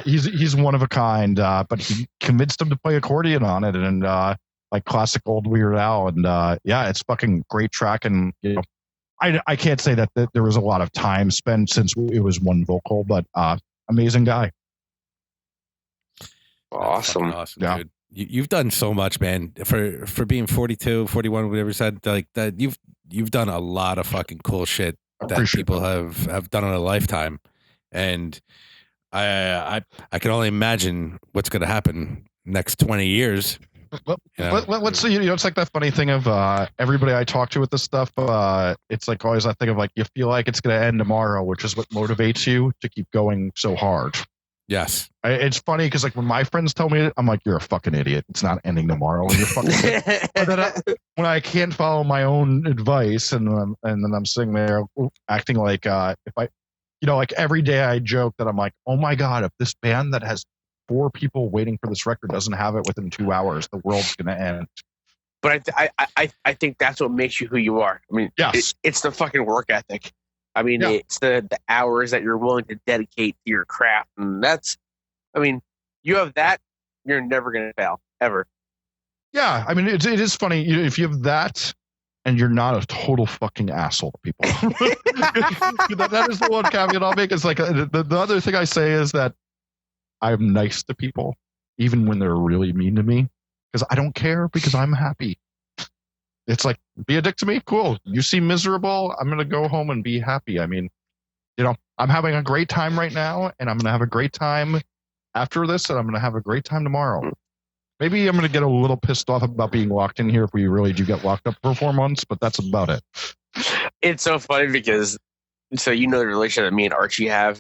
He's one of a kind, but he convinced him to play accordion on it, and like classic old Weird Al, and yeah, it's fucking great track. And I can't say that there was a lot of time spent since it was one vocal, but amazing guy. Awesome. Yeah. Dude. You've done so much, man. For being 42, 41, whatever you said, like that, you've done a lot of fucking cool shit that people have done in a lifetime, and I can only imagine what's going to happen next 20 years. Let's see. It's like that funny thing of everybody I talk to with this stuff. It's like always that thing of like you feel like it's going to end tomorrow, which is what motivates you to keep going so hard. Yes, it's funny because like when my friends tell me it, I'm like, you're a fucking idiot. It's not ending tomorrow. You're fucking. But then when I can't follow my own advice, and then I'm sitting there acting like if I, like every day I joke that I'm like, oh my god, if this band that has 4 people waiting for this record doesn't have it within 2 hours, the world's gonna end. But I think that's what makes you who you are. I mean, yes, it's the fucking work ethic. I mean, it's the hours that you're willing to dedicate to your craft. And that's, I mean, you have that, you're never going to fail, ever. Yeah, I mean, it is funny. If you have that and you're not a total fucking asshole to people. that is the one caveat I'll make. It's like the other thing I say is that I'm nice to people, even when they're really mean to me, because I don't care because I'm happy. It's like, be a dick to me? Cool. You seem miserable. I'm going to go home and be happy. I mean, I'm having a great time right now, and I'm going to have a great time after this, and I'm going to have a great time tomorrow. Maybe I'm going to get a little pissed off about being locked in here if we really do get locked up for 4 months, but that's about it. It's so funny because, so the relationship that me and Archie have,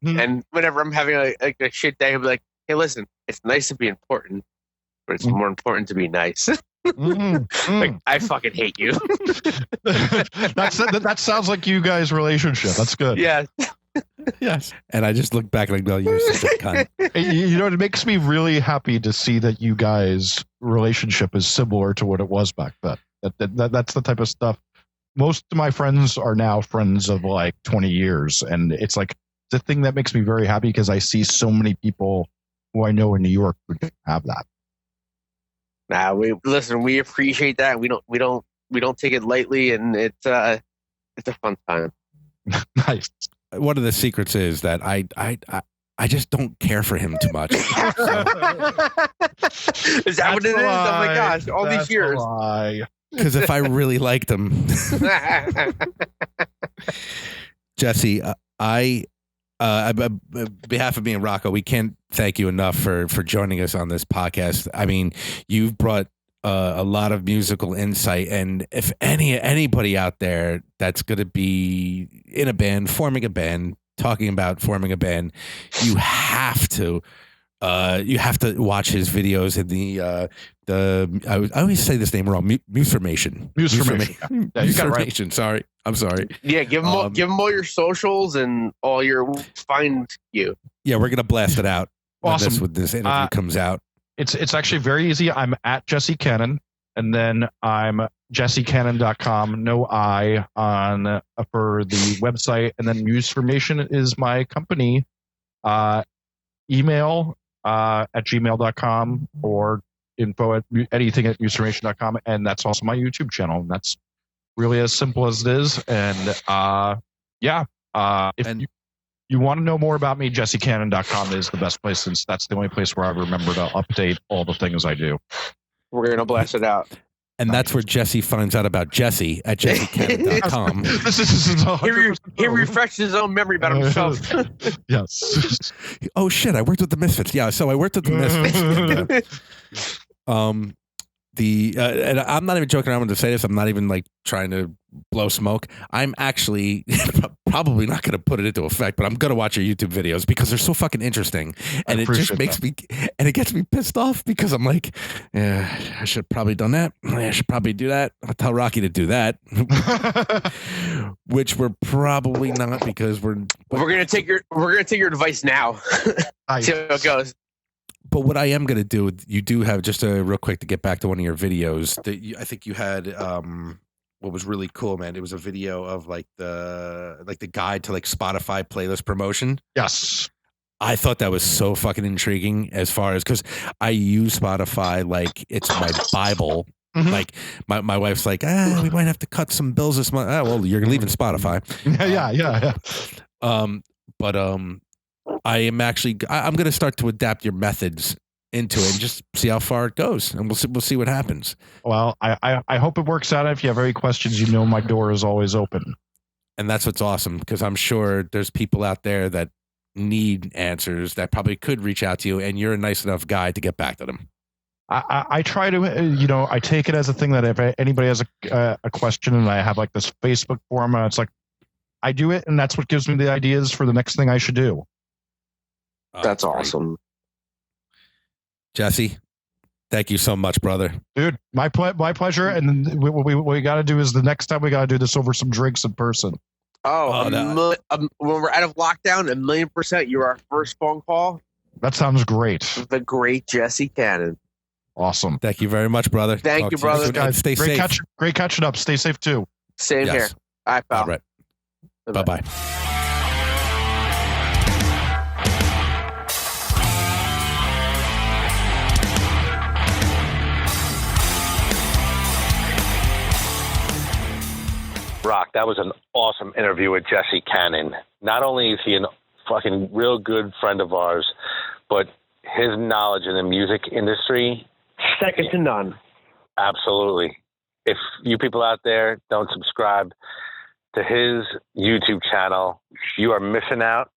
and whenever I'm having a shit day, I'll be like, hey, listen, it's nice to be important, but it's more important to be nice. Like, I fucking hate you. That sounds like you guys' relationship. That's good. Yeah. Yes. And I just look back and I go, you're such a cunt. It makes me really happy to see that you guys' relationship is similar to what it was back then. That's the type of stuff. Most of my friends are now friends of like 20 years. And it's like the thing that makes me very happy because I see so many people who I know in New York who don't have that. Nah, we appreciate that. We don't take it lightly, and it's a fun time. Nice. One of the secrets is that I just don't care for him too much. Is that what it is? Oh my gosh, all these years. Because if I really liked him, Jesse, on behalf of me and Rocco, we can't thank you enough for joining us on this podcast. I mean, you've brought a lot of musical insight, and if anybody out there that's going to be in a band, forming a band, talking about forming a band, you have to watch his videos in I always say this name wrong. Musformation. Yeah, you got it right. Sorry. I'm sorry. Yeah, give them all your socials and all your find you. Yeah, we're gonna blast it out. Awesome. When this interview comes out. It's actually very easy. I'm at Jesse Cannon, and then I'm jessecannon.com. No I on for the website, and then Musformation is my company. Email at gmail.com or info at anything at musformation.com, and that's also my YouTube channel. And that's Really as simple as it is. And if you want to know more about me, jessecannon.com is the best place, since that's the only place where I remember to update all the things I do. We're going to blast it out. And that's where Jesse finds out about Jesse at jessecannon.com. He refreshed his own memory about himself. Yes. Oh, shit. I worked with the Misfits. Yeah, so I worked with the Misfits. And I'm not even joking around when to say this. I'm not even like trying to blow smoke. I'm actually probably not going to put it into effect, but I'm going to watch your YouTube videos because they're so fucking interesting. And it just makes me, and it gets me pissed off because I'm like, yeah, I should have probably done that. I should probably do that. I'll tell Rocky to do that, which we're probably not, because we're going to take your advice now. See how it goes. But what I am going to do, you do have, just real quick to get back to one of your videos that I think you had, what was really cool, man. It was a video of like the guide to like Spotify playlist promotion. Yes. I thought that was so fucking intriguing, as far as, because I use Spotify like it's my Bible. Mm-hmm. Like my wife's like, we might have to cut some bills this month. Well, you're leaving Spotify. Yeah. But I'm going to start to adapt your methods into it and just see how far it goes, and we'll see what happens. Well, I hope it works out. If you have any questions, you know my door is always open. And that's what's awesome, because I'm sure there's people out there that need answers that probably could reach out to you, and you're a nice enough guy to get back to them. I try to, I take it as a thing that if anybody has a question, and I have like this Facebook forum, and it's like, I do it, and that's what gives me the ideas for the next thing I should do. That's awesome. Jesse, thank you so much, brother. Dude, my pleasure. And then what we got to do is the next time we got to do this over some drinks in person. When we're out of lockdown, 1,000,000%, you're our first phone call. That sounds great. The great Jesse Cannon. Awesome. Thank you very much, brother. Thank you, brother. Guys, stay safe. Great catching up. Stay safe too. Same here. All right, pal. All right. Bye-bye. Rock, that was an awesome interview with Jesse Cannon. Not only is he a fucking real good friend of ours, but his knowledge in the music industry, second to none. Absolutely. If you people out there don't subscribe to his YouTube channel, you are missing out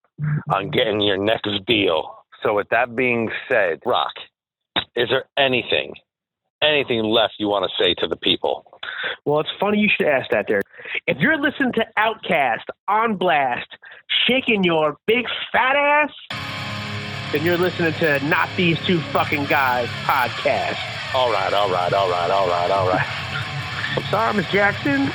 on getting your next deal. So with that being said, Rock, is there anything left you want to say to the people? Well, it's funny you should ask that there. If you're listening to Outkast on Blast, shaking your big fat ass, then you're listening to Not These Two Fucking Guys podcast. All right. I'm sorry, Miss Jackson.